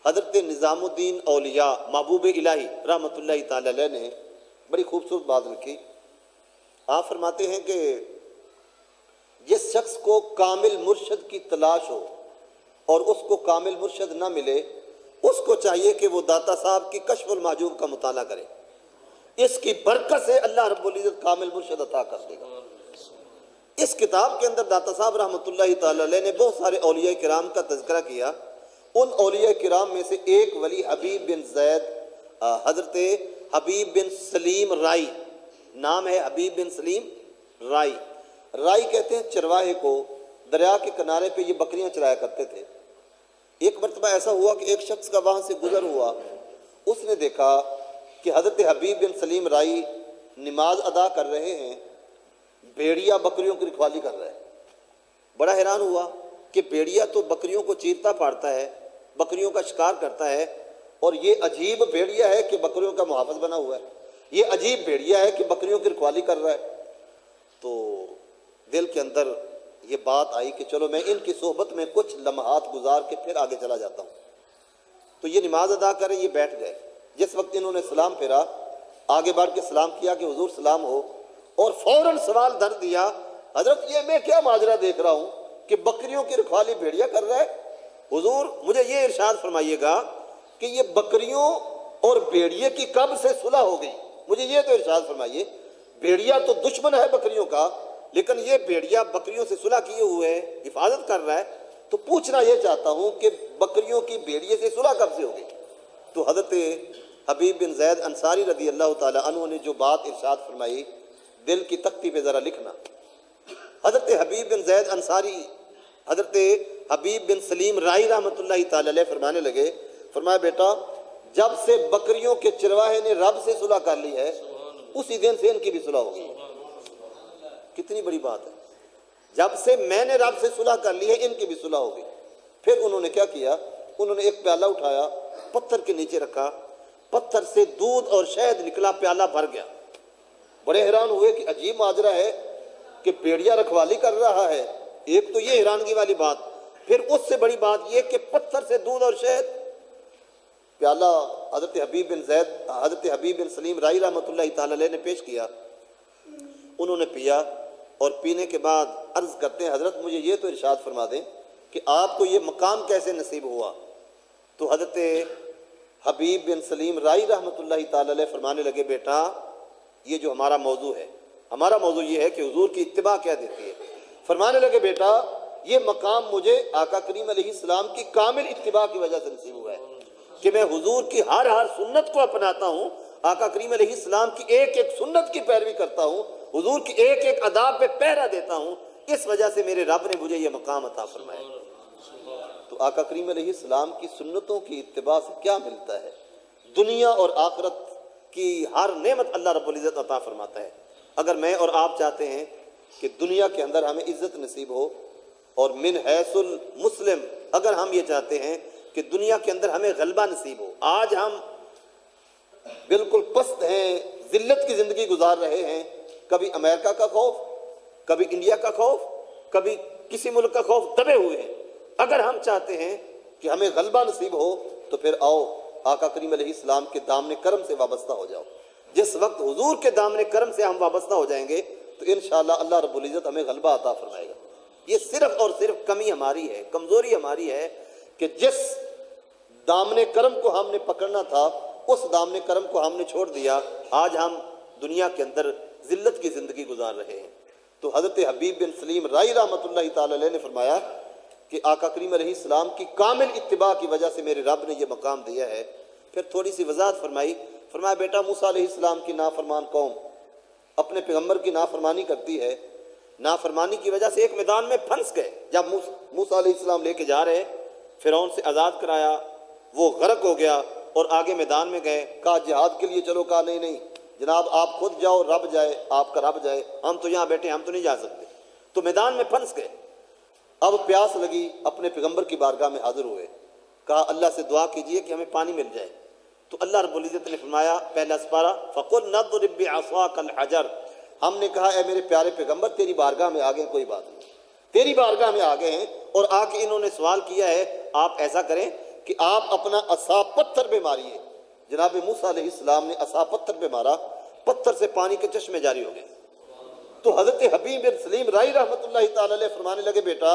حضرت نظام الدین اولیاء محبوب الہی رحمۃ اللہ تعالی علیہ نے بڑی خوبصورت بات لکھی. آپ فرماتے ہیں کہ جس شخص کو کامل مرشد کی تلاش ہو اور اس کو کامل مرشد نہ ملے، اس کو چاہیے کہ وہ داتا صاحب کی کشف المحجوب کا مطالعہ کرے. اس کی برکت سے اللہ رب العزت کامل مرشد عطا کر دے گا. اس کتاب کے اندر داتا صاحب رحمۃ اللہ تعالی علیہ نے بہت سارے اولیاء کرام کا تذکرہ کیا. ان اولیاء کرام میں سے ایک ولی حبیب بن زید، حضرت حبیب بن سلیم رائی، نام ہے حبیب بن سلیم رائی. رائی کہتے ہیں چرواہے کو. دریا کے کنارے پہ یہ بکریاں چرایا کرتے تھے. ایک مرتبہ ایسا ہوا کہ ایک شخص کا وہاں سے گزر ہوا. اس نے دیکھا کہ حضرت حبیب بن سلیم رائی نماز ادا کر رہے ہیں، بھیڑیا بکریوں کی رکھوالی کر رہا ہے. بڑا حیران ہوا کہ بھیڑیا تو بکریوں کو چیرتا پھاڑتا ہے، بکریوں کا شکار کرتا ہے، اور یہ عجیب بھیڑیا ہے کہ بکریوں کا محافظ بنا ہوا ہے. یہ عجیب بھیڑیا ہے کہ بکریوں کی رکھوالی کر رہا ہے. تو دل کے اندر یہ بات آئی کہ چلو میں ان کی صحبت میں کچھ لمحات گزار کے پھر آگے چلا جاتا ہوں. تو یہ نماز ادا کرے، یہ بیٹھ گئے. جس وقت انہوں نے سلام پھیرا، آگے بڑھ کے سلام کیا کہ حضور سلام ہو، اور فوراً سوال دھر دیا، حضرت یہ میں کیا ماجرا دیکھ رہا ہوں کہ بکریوں کی رکھوالی بھیڑیا کر رہا ہے. حضور مجھے یہ ارشاد فرمائیے گا کہ یہ بکریوں اور بھیڑیے کی کب سے صلح ہو گئی؟ مجھے یہ تو ارشاد فرمائیے. بھیڑیا تو دشمن ہے بکریوں کا، لیکن یہ بھیڑیا بکریوں سے صلح کیے ہوئے حفاظت کر رہا ہے. تو پوچھنا یہ چاہتا ہوں کہ بکریوں کی بھیڑیے سے صلح کب سے ہو گئی؟ تو حضرت حبیب بن زید انصاری رضی اللہ تعالی عنہ نے جو بات ارشاد فرمائی، دل کی تختی پہ ذرا لکھنا. حضرت حبیب بن زید انصاری حضرت حبیب بن سلیم رائی رحمۃ اللہ تعالی علیہ فرمانے لگے، فرمایا بیٹا جب سے بکریوں کے چرواہے نے رب سے صلح کر لی ہے، اسی دن سے ان کی بھی صلح ہو گئی. کتنی بڑی بات ہے. جب سے میں نے رب سے صلح کر لی ہے، ان کی بھی صلح ہو گئی. پھر انہوں نے کیا کیا؟ انہوں نے ایک پیالہ اٹھایا، پتھر کے نیچے رکھا، پتھر سے دودھ اور شہد نکلا، پیالہ بھر گیا. بڑے حیران ہوئے کہ عجیب ماجرا ہے کہ بھیڑیا رکھوالی کر رہا ہے. ایک تو یہ حیرانگی والی بات، پھر اس سے بڑی بات یہ کہ پتھر سے دودھ اور شہد. پیالہ حضرت حبیب بن سلیم رائی رحمۃ اللہ تعالی علیہ نے پیش کیا. انہوں نے پیا، اور پینے کے بعد عرض کرتے ہیں حضرت مجھے یہ تو ارشاد فرما دیں کہ آپ کو یہ مقام کیسے نصیب ہوا؟ تو حضرت حبیب بن سلیم رائی رحمۃ اللہ تعالی علیہ فرمانے لگے، بیٹا یہ جو ہمارا موضوع ہے، ہمارا موضوع یہ ہے کہ حضور کی اتباع کیا دیتی ہے. فرمانے لگے بیٹا یہ مقام مجھے آقا کریم علیہ السلام کی کامل اتباع کی وجہ سے نصیب ہوا ہے کہ میں حضور کی ہر سنت کو اپناتا ہوں، آقا کریم علیہ السلام کی ایک ایک سنت کی پیروی کرتا ہوں، حضور کی ایک ایک اداب پہ پہرا دیتا ہوں. اس وجہ سے میرے رب نے مجھے یہ مقام عطا فرمایا. تو آقا کریم علیہ السلام کی سنتوں کی اتباع سے کیا ملتا ہے؟ دنیا اور آخرت کی ہر نعمت اللہ رب العزت عطا فرماتا ہے. اگر میں اور آپ چاہتے ہیں کہ دنیا کے اندر ہمیں عزت نصیب ہو، اور من حیث المسلم اگر ہم یہ چاہتے ہیں کہ دنیا کے اندر ہمیں غلبہ نصیب ہو، آج ہم بالکل پست ہیں، ذلت کی زندگی گزار رہے ہیں. کبھی امریکہ کا خوف، کبھی انڈیا کا خوف، کبھی کسی ملک کا خوف، دبے ہوئے ہیں. اگر ہم چاہتے ہیں کہ ہمیں غلبہ نصیب ہو تو پھر آؤ آقا کریم علیہ السلام کے دامن کرم سے وابستہ ہو جاؤ. جس وقت حضور کے دامن کرم سے ہم وابستہ ہو جائیں گے تو انشاءاللہ اللہ رب العزت ہمیں غلبہ عطا فرمائے گا. یہ صرف اور صرف کمی ہماری ہے، کمزوری ہماری ہے کہ جس دامن کرم کو ہم نے پکڑنا تھا اس دامن کرم کو ہم نے چھوڑ دیا. آج ہم دنیا کے اندر ذلت کی زندگی گزار رہے ہیں. تو حضرت حبیب بن سلیم رائی رحمۃ اللہ تعالی علیہ نے فرمایا کہ آقا کریم علیہ السلام کی کامل اتباع کی وجہ سے میرے رب نے یہ مقام دیا ہے. پھر تھوڑی سی وضاحت فرمائی. فرمایا بیٹا موسیٰ علیہ السلام کی نافرمان قوم اپنے پیغمبر کی نافرمانی کرتی ہے. نافرمانی کی وجہ سے ایک میدان میں پھنس گئے. جب موسیٰ علیہ السلام لے کے جا رہے، فرعون سے آزاد کرایا، وہ غرق ہو گیا اور آگے میدان میں گئے. کہا جہاد کے لیے چلو، کہا نہیں نہیں جناب آپ خود جاؤ، رب جائے، آپ کا رب جائے، ہم تو یہاں بیٹھے، ہم تو نہیں جا سکتے. تو میدان میں پھنس گئے. اب پیاس لگی، اپنے پیغمبر کی بارگاہ میں حاضر ہوئے. کہا اللہ سے دعا کیجئے کہ ہمیں پانی مل جائے. تو اللہ رب العزت نے فرمایا پہلا سپارہ فَقُلْ نَضْرِبْ بِعَصَاكَ الْحَجَرَ. ہم نے کہا اے میرے پیارے پیغمبر تیری بارگاہ میں آگئے، کوئی بات نہیں، تیری بارگاہ میں آگئے ہیں. اور آ کے انہوں نے سوال کیا ہے، آپ ایسا کریں کہ آپ اپنا عصا پتھر پہ ماریے. جناب موسیٰ علیہ السلام نے عصا پتھر پہ مارا، پتھر سے پانی کے چشمے جاری ہو گئے۔ تو حضرت حبیب بن سلیم رائی رحمۃ اللہ تعالی علیہ فرمانے لگے بیٹا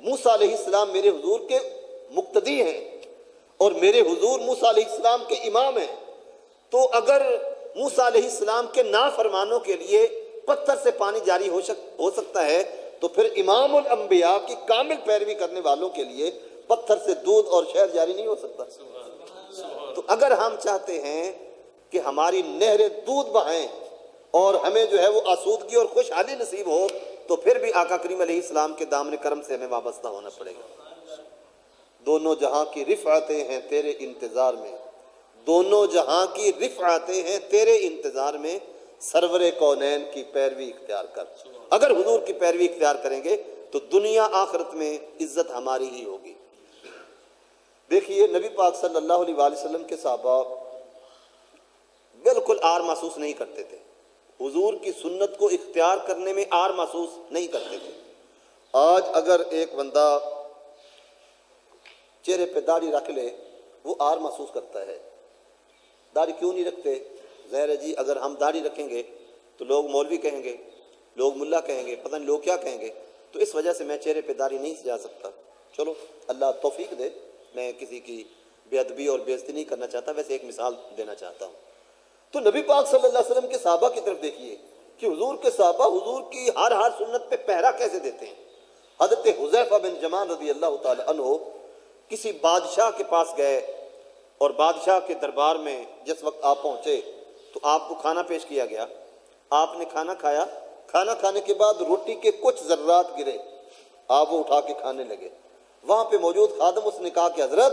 موسیٰ علیہ السلام میرے حضور کے مقتدی ہیں اور میرے حضور موسیٰ علیہ السلام کے امام ہیں، تو اگر موسیٰ علیہ السلام کے نافرمانوں کے لیے پتھر سے پانی جاری ہو سکتا ہے تو پھر امام الانبیاء کی کامل پیروی کرنے والوں کے لیے پتھر سے دودھ اور شہد جاری نہیں ہو سکتا۔ تو اگر ہم چاہتے ہیں کہ ہماری نہریں دودھ بہائیں اور ہمیں جو ہے وہ آسودگی اور خوشحالی نصیب ہو تو پھر بھی آقا کریم علیہ السلام کے دامن کرم سے ہمیں وابستہ ہونا پڑے گا۔ دونوں جہاں کی رفعتیں ہیں تیرے انتظار میں، دونوں جہاں کی رفعتیں ہیں تیرے انتظار میں، سرور کونین کی پیروی اختیار کر۔ اگر حضور کی پیروی اختیار کریں گے تو دنیا آخرت میں عزت ہماری ہی ہوگی۔ دیکھیے نبی پاک صلی اللہ علیہ وآلہ وسلم کے صحابہ بالکل آر محسوس نہیں کرتے تھے، حضور کی سنت کو اختیار کرنے میں آر محسوس نہیں کرتے تھے۔ آج اگر ایک بندہ چہرے پہ داڑھی رکھ لے وہ آر محسوس کرتا ہے۔ داڑھی کیوں نہیں رکھتے؟ ظاہر ہے جی اگر ہم داڑھی رکھیں گے تو لوگ مولوی کہیں گے، لوگ ملا کہیں گے، پتہ نہیں لوگ کیا کہیں گے، تو اس وجہ سے میں چہرے پہ داڑھی نہیں سجا سکتا۔ چلو اللہ توفیق دے، میں کسی کی بے ادبی اور بے عزتی نہیں کرنا چاہتا، ویسے ایک مثال دینا چاہتا ہوں۔ تو نبی پاک صلی اللہ علیہ وسلم کے صحابہ کی طرف دیکھیے کہ حضور کے صحابہ حضور کی ہر سنت پہ پہرا کیسے دیتے ہیں۔ حضرت حذیفہ بن یمان رضی اللہ تعالی عنہ کسی بادشاہ کے پاس گئے اور بادشاہ کے دربار میں جس وقت آپ پہنچے تو آپ کو کھانا پیش کیا گیا، آپ نے کھانا کھایا، کھانا کھانے کے بعد روٹی کے کچھ ذرات گرے، آپ وہ اٹھا کے کھانے لگے۔ وہاں پہ موجود خادم اس نے کہا کہ حضرت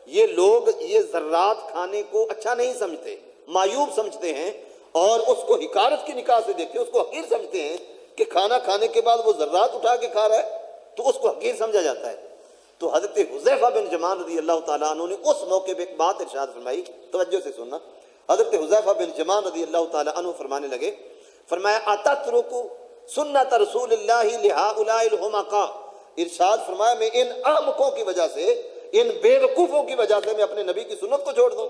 یہ لوگ یہ ذرات کھانے کو اچھا نہیں سمجھتے، معیوب سمجھتے ہیں اور اس کو حقارت کی نگاہ سے دیکھتے ہیں، اس کو حقیر سمجھتے ہیں کہ کھانا کھانے کے بعد وہ ذرات اٹھا کے کھا رہا ہے تو اس کو حقیر سمجھا جاتا ہے۔ تو حضرت حذیفہ بن یمان رضی اللہ تعالیٰ عنہ نے اس موقع پہ ایک بات ارشاد فرمائی، توجہ سے سننا۔ حضرت حذیفہ بن یمان رضی اللہ تعالیٰ عنہ فرمانے لگے، فرمایا اتترک سنت رسول اللہ لہؤلاء الحمقاء، ارشاد فرمایا میں ان احمقوں کی وجہ سے، ان بے وقوفوں کی وجہ سے میں اپنے نبی کی سنت کو چھوڑ دوں؟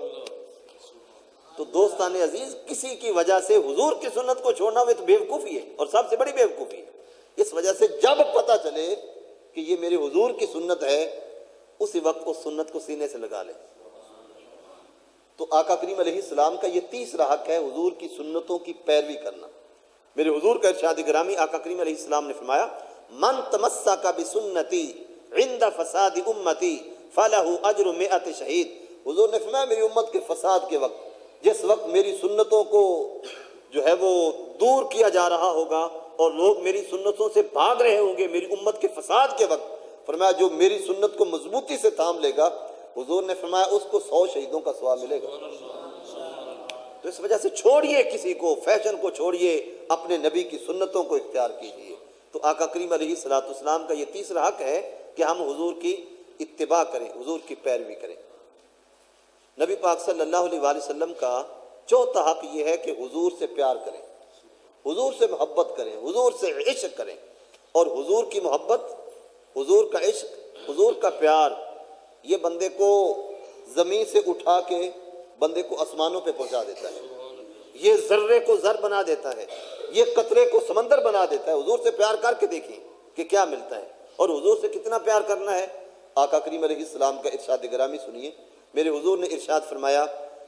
تو دوستان عزیز کسی کی وجہ سے حضور کی سنت کو چھوڑنا وہ تو بے وقوفی ہے اور سب سے بڑی بے وقوفی ہے۔ اس وجہ سے جب پتہ چلے کہ یہ میرے حضور کی سنت ہے اسی وقت اس سنت کو سینے سے لگا لے۔ تو آقا کریم علیہ السلام کا یہ تیسرا حق ہے حضور کی سنتوں کی پیروی کرنا۔ میرے حضور کا ارشاد گرامی آقا کریم علیہ السلام نے فرمایا من تمسک بسنتی عند فساد امتی فلہ اجر 100 شہید۔ حضور نے فرمایا میری امت کے فساد کے وقت، جس وقت میری سنتوں کو جو ہے وہ دور کیا جا رہا ہوگا اور لوگ میری سنتوں سے بھاگ رہے ہوں گے، میری امت کے فساد کے وقت، فرمایا جو میری سنت کو مضبوطی سے تھام لے گا، حضور نے فرمایا اس کو 100 شہیدوں کا ثواب ملے گا۔ تو اس وجہ سے چھوڑیے کسی کو، فیشن کو چھوڑیے، اپنے نبی کی سنتوں کو اختیار کیجیے۔ تو آقا کریم علیہ الصلوۃ والسلام کا یہ تیسرا حق ہے کہ ہم حضور کی اتباع کریں، حضور کی پیروی کریں۔ نبی پاک صلی اللہ علیہ وآلہ وسلم کا چوتھا حق یہ ہے کہ حضور سے پیار کریں، حضور سے محبت کریں، حضور سے عشق کریں۔ اور حضور کی محبت، حضور کا عشق، حضور کا پیار یہ بندے کو زمین سے اٹھا کے بندے کو آسمانوں پہ پہنچا دیتا ہے، یہ ذرے کو ذر بنا دیتا ہے، یہ قطرے کو سمندر بنا دیتا ہے۔ حضور سے پیار کر کے دیکھیں کہ کیا ملتا ہے، اور حضور سے کتنا پیار کرنا ہے۔ آقا کریم علیہ السلام کا ارشاد گرامی سنیے، میرے حضور نے ارشاد فرمایا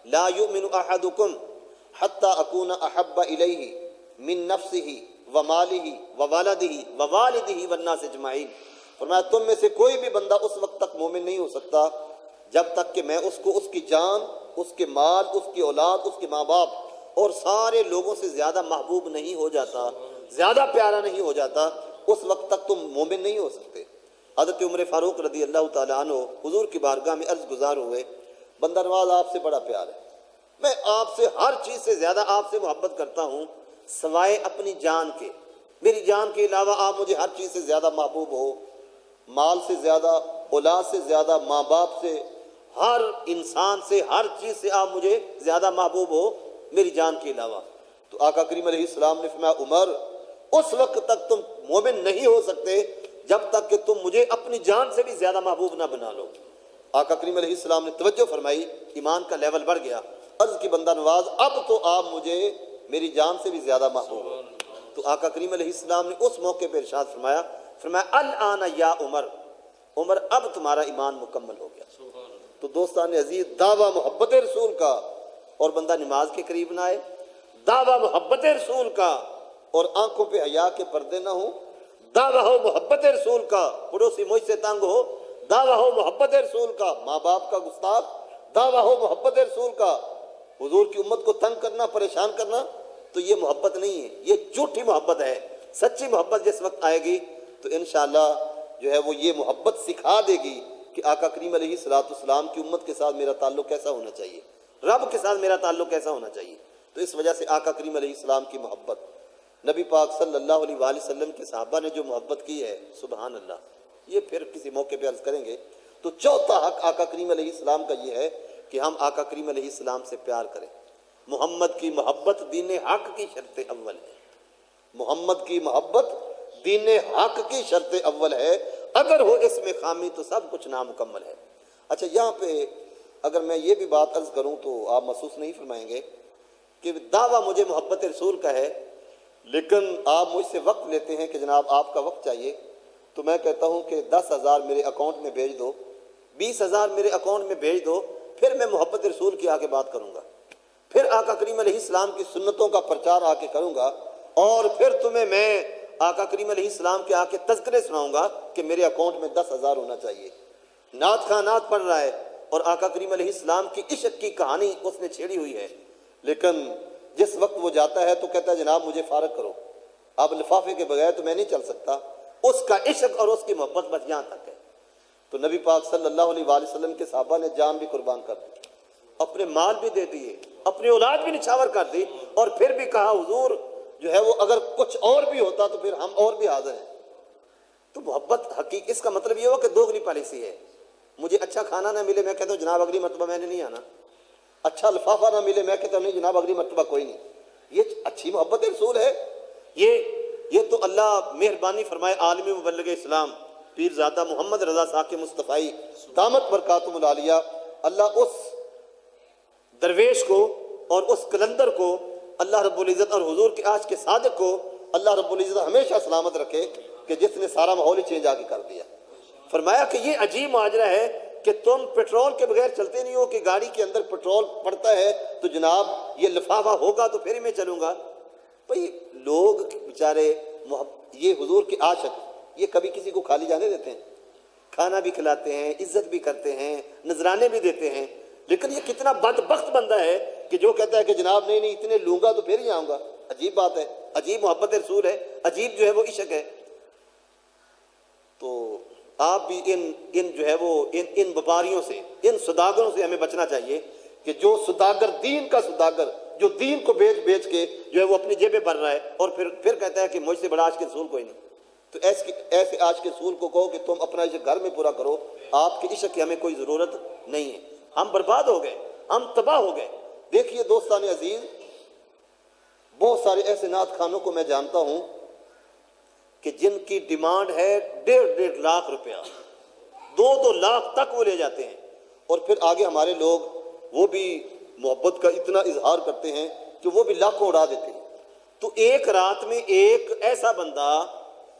لا یؤمن احدکم حتی اکون احب الیہ من نفسہ ومالہ وولدہ ووالدہ والناس اجمعین۔ فرمایا تم میں سے کوئی بھی بندہ اس وقت تک مومن نہیں ہو سکتا جب تک کہ میں اس کو اس کی جان، اس کے مال، اس کی اولاد، اس کے ماں باپ اور سارے لوگوں سے زیادہ محبوب نہیں ہو جاتا، زیادہ پیارا نہیں ہو جاتا، اس وقت تک تم مومن نہیں ہو سکتے۔ حضرت عمر فاروق رضی اللہ تعالیٰ عنہ حضور کی بارگاہ میں عرض گزار ہوئے، بندہ نواز آپ سے بڑا پیار ہے، میں آپ سے ہر چیز سے زیادہ آپ سے محبت کرتا ہوں سوائے اپنی جان کے، میری جان کے علاوہ آپ مجھے ہر چیز سے زیادہ محبوب ہو، مال سے زیادہ، اولاد سے زیادہ، ماں باپ سے، ہر انسان سے، ہر چیز سے آپ مجھے زیادہ محبوب ہو میری جان کے علاوہ۔ تو آقا کریم علیہ السلام نے فرمایا عمر اس وقت تک تم مومن نہیں ہو سکتے جب تک کہ تم مجھے اپنی جان سے بھی زیادہ محبوب نہ بنا لو۔ آقا کریم علیہ السلام نے توجہ فرمائی، ایمان کا لیول بڑھ گیا۔ عرض کی بندہ نواز اب تو آپ مجھے میری جان سے بھی زیادہ محبوب ہو۔ تو آقا کریم علیہ السلام نے اس موقع پہ ارشاد فرمایا الآن یا عمر، عمر اب تمہارا ایمان مکمل ہو گیا۔ تو دوستان عزیز، دعویٰ محبت رسول کا اور بندہ نماز کے قریب نہ آئے، دعویٰ محبت رسول کا اور آنکھوں پہ حیا کے پردے نہ ہوں، دعویٰ ہو محبت رسول کا پڑوسی مجھ سے تنگ ہو، دعویٰ ہو محبت رسول کا ماں باپ کا گستاخ، دعویٰ ہو محبت رسول کا حضور کی امت کو تنگ کرنا، پریشان کرنا، تو یہ محبت نہیں ہے، یہ جھوٹی محبت ہے۔ سچی محبت جس وقت آئے گی تو انشاءاللہ جو ہے وہ یہ محبت سکھا دے گی کہ آقا کریم علیہ السلام کی امت کے ساتھ میرا تعلق کیسا ہونا چاہیے، رب کے ساتھ میرا تعلق کیسا ہونا چاہیے۔ تو اس وجہ سے آقا کریم علیہ السلام کی محبت، نبی پاک صلی اللہ علیہ وآلہ وسلم کے صحابہ نے جو محبت کی ہے، سبحان اللہ، یہ پھر کسی موقع پہ عرض کریں گے۔ تو چوتھا حق آقا کریم علیہ السلام کا یہ ہے کہ ہم آقا کریم علیہ السلام سے پیار کریں۔ محمد کی محبت دین حق کی شرط اول ہے، محمد کی محبت دین حق کی شرط اول ہے، اگر ہو اس میں خامی تو سب کچھ نامکمل ہے۔ اچھا، یہاں پہ اگر میں یہ بھی بات عرض کروں تو آپ محسوس نہیں فرمائیں گے کہ دعویٰ مجھے محبت رسول کا ہے، لیکن آپ مجھ سے وقت لیتے ہیں کہ جناب آپ کا وقت چاہیے، تو میں کہتا ہوں کہ 10,000 میرے اکاؤنٹ میں بھیج دو، 20,000 میرے اکاؤنٹ میں بھیج دو، پھر میں محبت رسول کی آگے بات کروں گا، پھر آقا کریم علیہ السلام کی سنتوں کا پرچار آ کے کروں گا، اور پھر تمہیں میں آقا کریم علیہ السلام کے آ کے تذکرے سناؤں گا کہ میرے اکاؤنٹ میں 10,000 ہونا چاہیے۔ نعت خواہ نعت پڑھ رہا ہے اور آقا کریم علیہ السلام کی عشق کی کہانی اس نے چھیڑی ہوئی ہے، لیکن جس وقت وہ جاتا ہے تو کہتا ہے جناب مجھے فارغ کرو، اب لفافے کے بغیر تو میں نہیں چل سکتا۔ اس کا عشق اور اس کی محبت بس یہاں تک ہے۔ تو نبی پاک صلی اللہ علیہ وآلہ وسلم کے صحابہ نے جان بھی قربان کر دی، اپنے مال بھی دے دیے، اپنی اولاد بھی نچھاور کر دی، اور پھر بھی کہا حضور جو ہے وہ اگر کچھ اور بھی ہوتا تو پھر ہم اور بھی حاضر ہیں۔ تو محبت حقیقی اس کا مطلب یہ ہو کہ دوغلی پالیسی ہے۔ مجھے اچھا کھانا نہ ملے میں کہتا ہوں جناب اگلی مرتبہ میں نے نہیں آنا، اچھا لفافہ نہ ملے میں کہتا ہوں نہیں جناب اگلی مرتبہ کوئی نہیں۔ یہ اچھی محبت رسول ہے۔ یہ تو اللہ مہربانی فرمائے عالم مبلغ اسلام پیرزادہ محمد رضا صاحب کے مصطفی دامت برکاتہم العالیہ، اللہ اس درویش کو اور اس کلندر کو اللہ رب العزت اور حضور کے عاشق کے صادق کو اللہ رب العزت ہمیشہ سلامت رکھے کہ جس نے سارا ماحول ہی چینج آگے کر دیا۔ فرمایا کہ یہ عجیب ماجرا ہے کہ تم پیٹرول کے بغیر چلتے نہیں ہو، کہ گاڑی کے اندر پیٹرول پڑتا ہے تو جناب یہ لفافہ ہوگا تو پھر ہی میں چلوں گا۔ بھئی لوگ بیچارے یہ حضور کے عاشق یہ کبھی کسی کو خالی جانے دیتے ہیں؟ کھانا بھی کھلاتے ہیں، عزت بھی کرتے ہیں، نذرانے بھی دیتے ہیں، لیکن یہ کتنا بدبخت بندہ ہے کہ جو کہتا ہے کہ جناب نہیں اتنے لوں گا تو پھر ہی آؤں گا۔ عجیب بات ہے، عجیب محبت رسول ہے، عجیب جو ہے وہ عشق ہے۔ تو آپ بھی ان جو ہے وہ ان وپاریوں سے، ان سوداگروں سے ہمیں بچنا چاہیے کہ جو سوداگر دین کا سوداگر جو دین کو بیچ کے جو ہے وہ اپنی جیبیں بھر رہا ہے اور پھر کہتا ہے کہ مجھ سے بڑا عاشق رسول کوئی نہیں۔ تو ایسے عاشق رسول کو کہو کہ تم اپنا عشق گھر میں پورا کرو، آپ کے عشق کی ہمیں کوئی ضرورت نہیں ہے۔ ہم برباد ہو گئے، ہم تباہ ہو گئے۔ دیکھیے دوستان عزیز، بہت سارے ایسے نعت خانوں کو میں جانتا ہوں کہ جن کی ڈیمانڈ ہے 1.5 لاکھ روپیہ، 2 لاکھ تک وہ لے جاتے ہیں، اور پھر آگے ہمارے لوگ وہ بھی محبت کا اتنا اظہار کرتے ہیں کہ وہ بھی لاکھوں اڑا دیتے ہیں۔ تو ایک رات میں ایک ایسا بندہ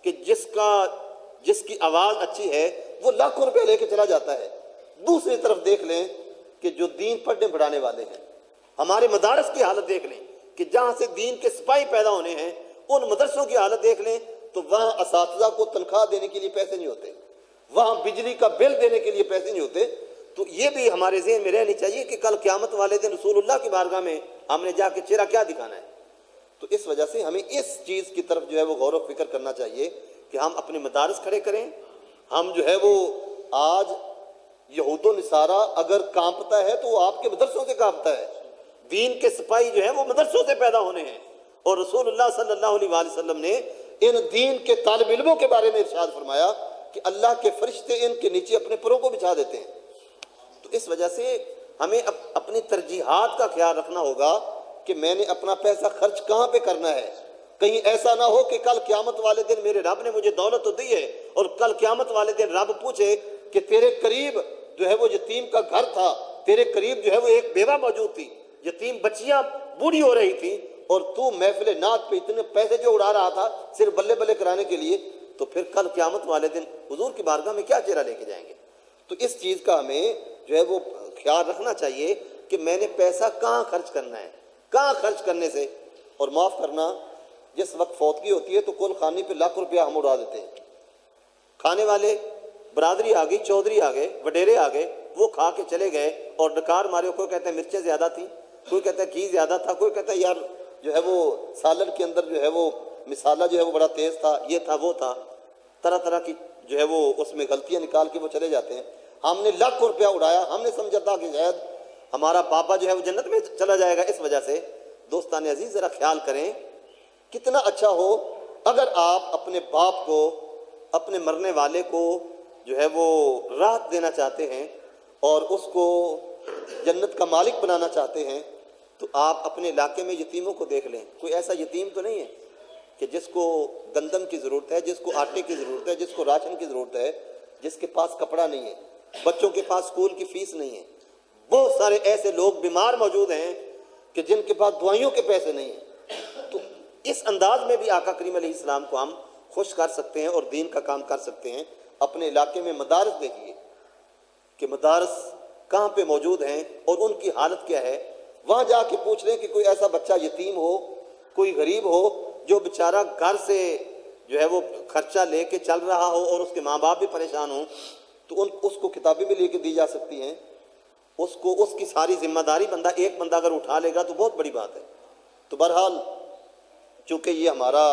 کہ جس کی آواز اچھی ہے وہ لاکھوں روپے لے کے چلا جاتا ہے۔ دوسری طرف دیکھ لیں کہ جو دین پڑھنے پڑھانے والے ہیں، ہمارے مدارس کی حالت دیکھ لیں کہ جہاں سے دین کے سپاہی پیدا ہونے ہیں، ان مدرسوں کی حالت دیکھ لیں تو وہاں اساتذہ کو تنخواہ دینے کے لیے پیسے نہیں ہوتے، وہاں بجلی کا بل دینے کے لیے پیسے نہیں ہوتے۔ تو یہ بھی ہمارے ذہن میں رہنی چاہیے کہ کل قیامت والے دن رسول اللہ کی بارگاہ میں ہم نے جا کے چہرہ کیا دکھانا ہے۔ تو اس وجہ سے ہمیں اس چیز کی طرف جو ہے وہ غور و فکر کرنا چاہیے کہ ہم اپنے مدارس کھڑے کریں۔ ہم جو ہے وہ آج یہود و نصارہ اگر کانپتا ہے تو وہ آپ کے مدرسوں سے کانپتا ہے۔ دین کے سپاہی جو ہیں وہ مدرسوں سے پیدا ہونے ہیں، اور رسول اللہ صلی اللہ علیہ وآلہ وسلم نے ان دین کے طالب علموں کے بارے میں ارشاد فرمایا کہ اللہ کے فرشتے ان کے نیچے اپنے پروں کو بچھا دیتے ہیں۔ تو اس وجہ سے ہمیں اپنی ترجیحات کا خیال رکھنا ہوگا کہ میں نے اپنا پیسہ خرچ کہاں پہ کرنا ہے۔ کہیں ایسا نہ ہو کہ کل قیامت والے دن میرے رب نے مجھے دولت تو دی ہے، اور کل قیامت والے دن رب پوچھے کہ تیرے قریب جو ہے وہ یتیم کا گھر تھا، تیرے قریب جو ہے وہ ایک بیوہ موجود تھی، یتیم بچیاں بوڑھی ہو رہی تھی، اور تو محفل نعت پہ اتنے پیسے جو اڑا رہا تھا صرف بلے بلے کرانے کے لیے، تو پھر کل قیامت والے دن حضور کی بارگاہ میں کیا چہرہ لے کے جائیں گے؟ تو اس چیز کا ہمیں جو ہے وہ خیال رکھنا چاہیے کہ میں نے پیسہ کہاں خرچ کرنا ہے، کہاں خرچ کرنے سے۔ اور معاف کرنا، جس وقت فوتگی ہوتی ہے تو کل خانی پہ لاکھ روپیہ ہم اڑا دیتے ہیں۔ کھانے والے برادری آ گئی، چودھری آ گئے، وڈیرے آ گئے، وہ کھا کے چلے گئے اور ڈکار مارے، کوئی کہتا ہے مرچیں زیادہ تھیں، کوئی کہتا ہے گھی زیادہ تھا، کوئی کہتا ہے یار جو ہے وہ سالن کے اندر جو ہے وہ مسالہ جو ہے وہ بڑا تیز تھا، یہ تھا وہ تھا، طرح طرح کی جو ہے وہ اس میں غلطیاں نکال کے وہ چلے جاتے ہیں۔ ہم نے لاکھوں روپیہ اڑایا، ہم نے سمجھا تھا کہ شاید ہمارا بابا جو ہے وہ جنت میں چلا جائے گا اس وجہ سے۔ دوستان عزیز، ذرا خیال کریں، کتنا اچھا ہو اگر آپ اپنے باپ کو، اپنے مرنے والے کو جو ہے وہ راحت دینا چاہتے ہیں اور اس کو جنت کا مالک بنانا چاہتے ہیں، تو آپ اپنے علاقے میں یتیموں کو دیکھ لیں۔ کوئی ایسا یتیم تو نہیں ہے کہ جس کو گندم کی ضرورت ہے، جس کو آٹے کی ضرورت ہے، جس کو راشن کی ضرورت ہے، جس کے پاس کپڑا نہیں ہے، بچوں کے پاس اسکول کی فیس نہیں ہے۔ بہت سارے ایسے لوگ بیمار موجود ہیں کہ جن کے پاس دوائیوں کے پیسے نہیں ہیں۔ تو اس انداز میں بھی آقا کریم علیہ السلام کو ہم خوش کر سکتے ہیں اور دین کا کام کر سکتے ہیں۔ اپنے علاقے میں مدارس دیکھیے کہ مدارس کہاں پہ موجود ہیں اور ان کی حالت کیا ہے۔ وہاں جا کے پوچھ لیں کہ کوئی ایسا بچہ یتیم ہو، کوئی غریب ہو جو بیچارہ گھر سے جو ہے وہ خرچہ لے کے چل رہا ہو اور اس کے ماں باپ بھی پریشان ہوں، تو اس کو کتابیں بھی لے کے دی جا سکتی ہیں۔ اس کی ساری ذمہ داری ایک بندہ اگر اٹھا لے گا تو بہت بڑی بات ہے۔ تو بہرحال چونکہ یہ ہمارا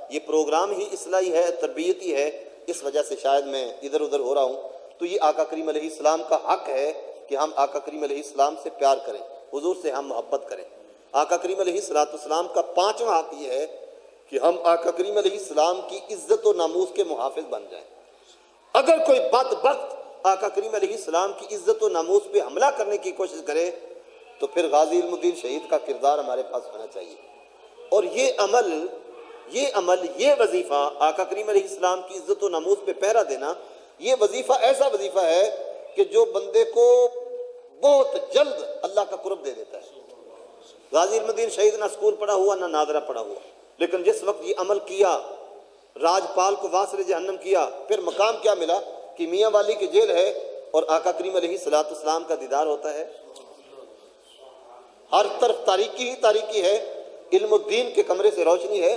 یہ پروگرام ہی اصلاحی ہے، تربیتی ہے، اس وجہ سے شاید میں ادھر ادھر ہو رہا ہوں، تو یہ آقا کریم علیہ السلام کا حق ہے کہ ہم آقا کریم علیہ السلام سے پیار کریں، حضور سے ہم محبت کریں۔ آقا کریم علیہ السلام کا پانچواں حق یہ ہے کہ ہم آقا کریم علیہ السلام کی عزت و ناموس کے محافظ بن جائیں۔ اگر کوئی بدبخت آقا کریم علیہ السلام کی عزت و ناموس پہ حملہ کرنے کی کوشش کرے تو پھر غازی علم الدین شہید کا کردار ہمارے پاس ہونا چاہیے۔ اور یہ عمل یہ وظیفہ آقا کریم علیہ السلام کی عزت و ناموس پہ پہرا دینا، یہ وظیفہ ایسا وظیفہ ہے کہ جو بندے کو بہت جلد اللہ کا قرب دے دیتا ہے۔ غازی علم الدین شہید نہ اسکول پڑھا ہوا نہ ناظرہ پڑھا ہوا، لیکن جس وقت یہ عمل کیا، راجپال کو واصل جہنم کیا، پھر مقام کیا ملا کہ میاں والی کی جیل ہے اور آقا کریم علیہ السلام کا دیدار ہوتا ہے۔ ہر طرف تاریکی ہی تاریکی ہے، علم الدین کے کمرے سے روشنی ہے۔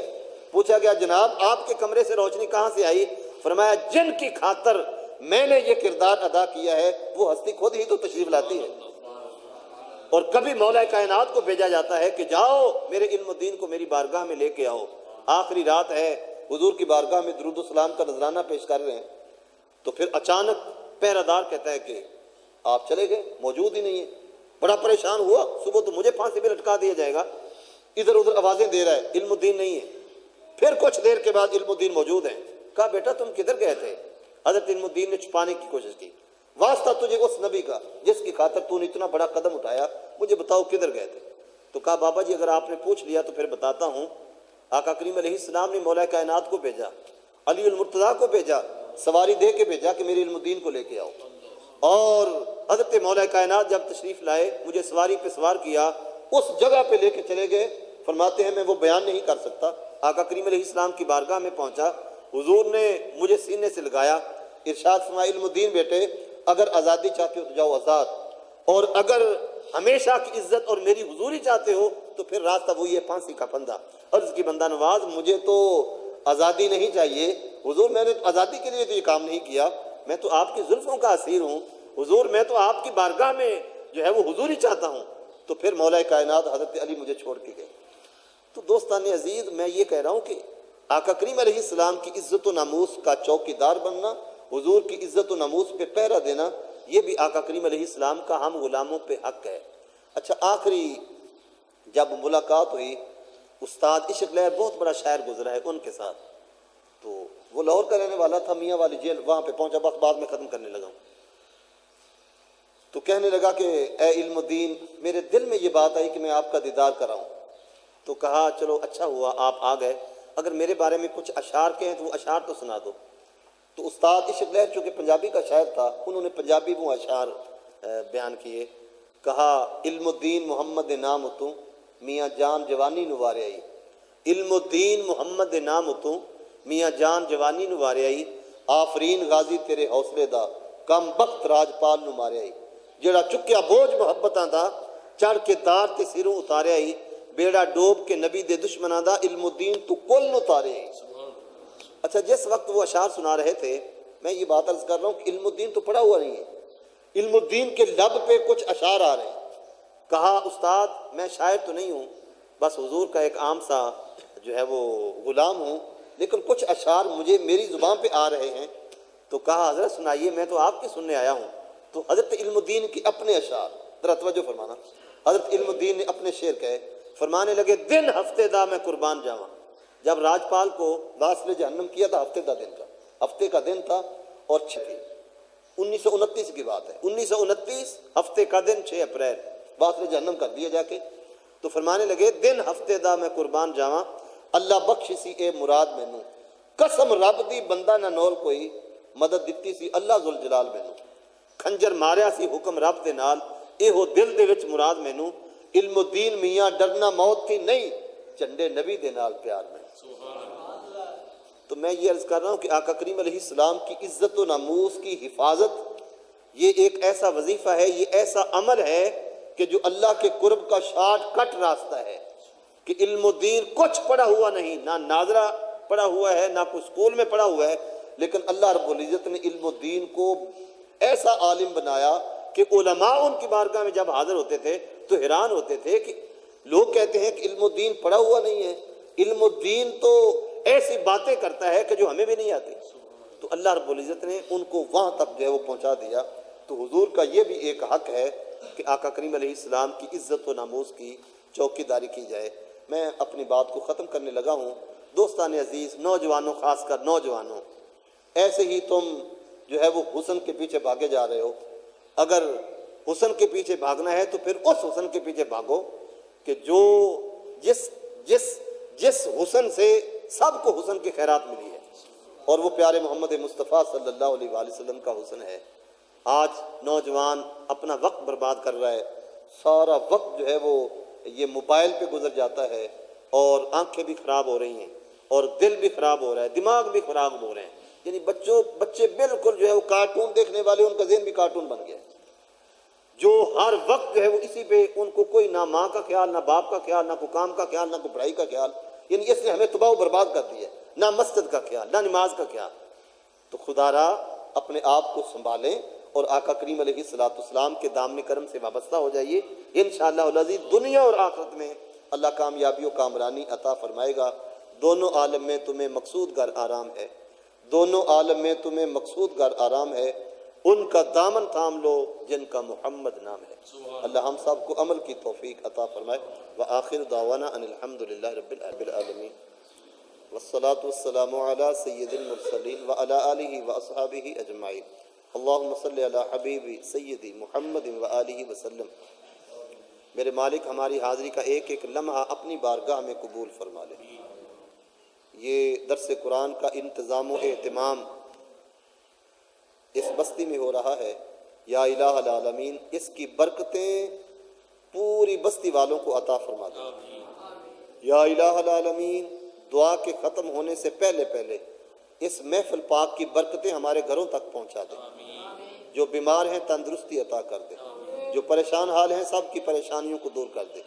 پوچھا گیا جناب آپ کے کمرے سے روشنی کہاں سے آئی؟ فرمایا جن کی خاطر میں نے یہ کردار ادا کیا ہے وہ ہستی خود ہی تو تشریف لاتی ہے۔ اور کبھی مولا کائنات کو بھیجا جاتا ہے کہ جاؤ میرے علم الدین کو میری بارگاہ میں لے کے آؤ۔ آخری رات ہے، حضور کی بارگاہ میں درود و سلام کا نذرانہ پیش کر رہے ہیں، تو پھر اچانک پہرہ دار کہتا ہے کہ آپ چلے گئے، موجود ہی نہیں ہے۔ بڑا پریشان ہوا، صبح تو مجھے پھانسی پہ لٹکا دیا جائے گا، ادھر ادھر آوازیں دے رہا ہے، علم الدین نہیں ہے۔ پھر کچھ دیر کے بعد علم الدین موجود ہیں۔ کہا بیٹا تم کدھر گئے تھے؟ حضرت علم الدین نے چھپانے کی کوشش کی۔ واسطہ تجھے اس نبی کا جس کی خاطر تو نے اتنا بڑا قدم اٹھایا، مجھے بتاؤ کدھر گئے تھے؟ تو کہا بابا جی اگر آپ نے پوچھ لیا تو پھر بتاتا ہوں۔ آقا کریم علیہ السلام نے مولا کائنات کو بھیجا، علی المرتضیٰ کو بھیجا، سواری دے کے بھیجا کہ میرے علم الدین کو لے کے آؤ۔ اور حضرت مولا کائنات جب تشریف لائے، مجھے سواری پہ سوار کیا، اس جگہ پہ لے کے چلے گئے۔ فرماتے ہیں میں وہ بیان نہیں کر سکتا۔ آقا کریم علیہ السلام کی بارگاہ میں پہنچا، حضور نے مجھے سینے سے لگایا، ارشاد فرمایا علم الدین بیٹے اگر آزادی چاہتے ہو تو جاؤ آزاد، اور اگر ہمیشہ کی عزت اور میری حضوری چاہتے ہو تو پھر راستہ وہی ہے پھانسی کا پھندا۔ عرض کی بندہ نواز مجھے تو آزادی نہیں چاہیے حضور، میں نے آزادی کے لیے تو یہ کام نہیں کیا، میں تو آپ کی زلفوں کا اسیر ہوں حضور، میں تو آپ کی بارگاہ میں جو ہے وہ حضوری چاہتا ہوں۔ تو پھر مولا کائنات حضرت علی مجھے چھوڑ کے گئے۔ تو دوستان عزیز میں یہ کہہ رہا ہوں کہ آقا کریم علیہ السلام کی عزت و ناموس کا چوکیدار بننا، حضور کی عزت و ناموس پہ پہرا دینا، یہ بھی آقا کریم علیہ السلام کا ہم غلاموں پہ حق ہے۔ اچھا آخری جب ملاقات ہوئی، استاد عشق لہر بہت بڑا شاعر گزرا ہے ان کے ساتھ، تو وہ لاہور کا رہنے والا تھا، میاں والی جیل وہاں پہ پہنچا، بس بعد میں ختم کرنے لگا ہوں۔ تو کہنے لگا کہ اے علم الدین میرے دل میں یہ بات آئی کہ میں آپ کا دیدار کراؤں۔ تو کہا چلو اچھا ہوا آپ آ گئے، اگر میرے بارے میں کچھ اشعار کہیں تو وہ اشعار تو سنا دو۔ تو استاد عشق لہر چونکہ پنجابی کا شاعر تھا، انہوں نے پنجابی وہ اشعار بیان کیے۔ کہا علم الدین محمد نام تو میاں جان جوانی نو وارے آئی، علم الدین محمد دے نام اتوں میاں جان جوانی نو وارے آئی، آفرین غازی تیرے حوصلے دا کم بخت راجپال نو مارے آئی، جڑا چکیا بوجھ محبتاں دا چڑھ کے دار تے سروں اتارے آئی، بیڑا ڈوب کے نبی دے دشمناں دا علم الدین تو کل نو اتارے آئی۔ اچھا، جس وقت وہ اشعار سنا رہے تھے میں یہ بات عرض کر رہا ہوں کہ علم الدین تو پڑھا ہوا نہیں ہے، علم الدین کے لب پہ کچھ اشعار آ رہے ہیں۔ کہا استاد میں شاعر تو نہیں ہوں، بس حضور کا ایک عام سا جو ہے وہ غلام ہوں، لیکن کچھ اشعار مجھے میری زبان پہ آ رہے ہیں۔ تو کہا حضرت سنائیے، میں تو آپ کی سننے آیا ہوں۔ تو حضرت علم الدین کی اپنے اشعار، ذرا توجہ فرمانا، حضرت علم الدین نے اپنے شعر کہے، فرمانے لگے دن ہفتے دا میں قربان جاواں۔ جب راجپال کو واصل جہنم کیا تھا ہفتے کا دن کا، ہفتے کا دن تھا اور 1929 کی بات ہے، 1929 ہفتے کا دن 6 اپریل واصل جہنم کر دیا جا کے۔ تو فرمانے لگے دن ہفتے دا میں قربان جاواں، اللہ بخش سی اے مراد مینوں، قسم رب دی بندہ نہ نول کوئی، مدد دتی سی اللہ ذوالجلال مینوں، کھنجر ماریا سی حکم رب دے نال، اے ہو دل دے وچ مراد مینوں، علم الدین میاں ڈرنا موت کی نہیں، جھنڈے نبی دے نال پیار میں۔ تو میں یہ عرض کر رہا ہوں کہ آقا کریم علیہ السلام کی عزت و ناموس کی حفاظت یہ ایک ایسا وظیفہ ہے، یہ ایسا عمل ہے کہ جو اللہ کے قرب کا شارٹ کٹ راستہ ہے، کہ علم الدین کچھ پڑھا ہوا نہیں، نہ ناظرہ پڑھا ہوا ہے، نہ کوئی اسکول میں پڑھا ہوا ہے، لیکن اللہ رب العزت نے علم الدین کو ایسا عالم بنایا کہ علماء ان کی بارگاہ میں جب حاضر ہوتے تھے تو حیران ہوتے تھے کہ لوگ کہتے ہیں کہ علم الدین پڑھا ہوا نہیں ہے، علم الدین تو ایسی باتیں کرتا ہے کہ جو ہمیں بھی نہیں آتی۔ تو اللہ رب العزت نے ان کو وہاں تک جو ہے وہ پہنچا دیا۔ تو حضور کا یہ بھی ایک حق ہے کہ آقا کریم علیہ السلام کی عزت و ناموس کی چوکی داری کی جائے۔ میں اپنی بات کو ختم کرنے لگا ہوں۔ دوستان عزیز، نوجوانوں، خاص کر نوجوانوں، ایسے ہی تم جو ہے وہ حسن کے پیچھے بھاگے جا رہے ہو۔ اگر حسن کے پیچھے بھاگنا ہے تو پھر اس حسن کے پیچھے بھاگو کہ جو جس حسن سے سب کو حسن کی خیرات ملی ہے، اور وہ پیارے محمد مصطفیٰ صلی اللہ علیہ وآلہ وسلم کا حسن ہے۔ آج نوجوان اپنا وقت برباد کر رہا ہے، سارا وقت جو ہے وہ یہ موبائل پہ گزر جاتا ہے، اور آنکھیں بھی خراب ہو رہی ہیں، اور دل بھی خراب ہو رہا ہے، دماغ بھی خراب ہو رہے ہیں۔ یعنی بچے بالکل جو ہے وہ کارٹون دیکھنے والے، ان کا ذہن بھی کارٹون بن گیا ہے، جو ہر وقت جو ہے وہ اسی پہ، ان کو کوئی نہ ماں کا خیال، نہ باپ کا خیال، نہ کوئی کام کا خیال، نہ کوئی پڑھائی کا خیال۔ یعنی اس نے ہمیں تباہ و برباد کر دیا ہے، نہ مسجد کا خیال، نہ نماز کا خیال۔ تو خدا را اپنے آپ کو سنبھالیں اور آقا کریم علیہ السلام کے دامن کرم سے وابستہ ہو جائیے۔ انشاءاللہ العزیز دنیا اور آخرت میں اللہ کامیابی و کامرانی عطا فرمائے گا۔ دونوں عالم میں تمہیں مقصود گر آرام ہے، دونوں عالم میں تمہیں مقصود گر آرام ہے، ان کا دامن تھام لو جن کا محمد نام ہے۔ اللہ ہم سب کو عمل کی توفیق عطا فرمائے۔ وآخر دعوانا ان الحمدللہ رب العالمین، والصلاة والسلام علی سید المرسلین وعلی آلہ واصحابہ اجمعین۔ اللہم صلی علی حبیبی سیدی محمد وآلہ وسلم۔ میرے مالک ہماری حاضری کا ایک ایک لمحہ اپنی بارگاہ میں قبول فرما لے۔ یہ درس قرآن کا انتظام و اہتمام اس بستی میں ہو رہا ہے، یا الہ العالمین اس کی برکتیں پوری بستی والوں کو عطا فرما دے۔ یا الہ العالمین دعا کے ختم ہونے سے پہلے اس محفل پاک کی برکتیں ہمارے گھروں تک پہنچا دے۔ جو بیمار ہیں تندرستی عطا کر دے، جو پریشان حال ہیں سب کی پریشانیوں کو دور کر دے۔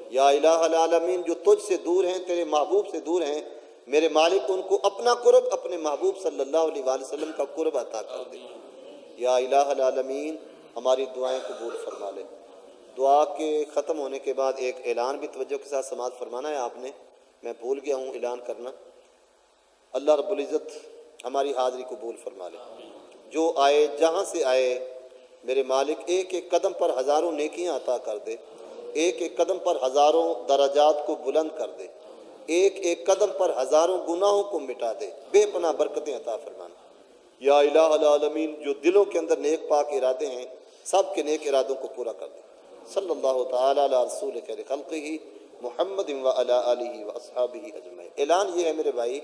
یا الہ العالمین جو تجھ سے دور ہیں، تیرے محبوب سے دور ہیں، میرے مالک ان کو اپنا قرب، اپنے محبوب صلی اللہ علیہ وآلہ وسلم کا قرب عطا کر دے۔ یا الہ العالمین ہماری دعائیں قبول فرما لے۔ دعا کے ختم ہونے کے بعد ایک اعلان بھی توجہ کے ساتھ سماعت فرمانا ہے آپ نے، میں بھول گیا ہوں اعلان کرنا۔ اللہ رب العزت ہماری حاضری قبول فرما لے۔ جو آئے جہاں سے آئے میرے مالک ایک ایک قدم پر ہزاروں نیکیاں عطا کر دے، ایک ایک قدم پر ہزاروں درجات کو بلند کر دے، ایک ایک قدم پر ہزاروں گناہوں کو مٹا دے، بے پناہ برکتیں عطا فرمانا۔ یا الہ العالمین جو دلوں کے اندر نیک پاک ارادے ہیں سب کے نیک ارادوں کو پورا کر دے۔ صلی اللہ تعالی علی رسول خیر خلقہ محمد وعلی آلہ واصحابہ اجمعین۔ اعلان یہ ہے میرے بھائی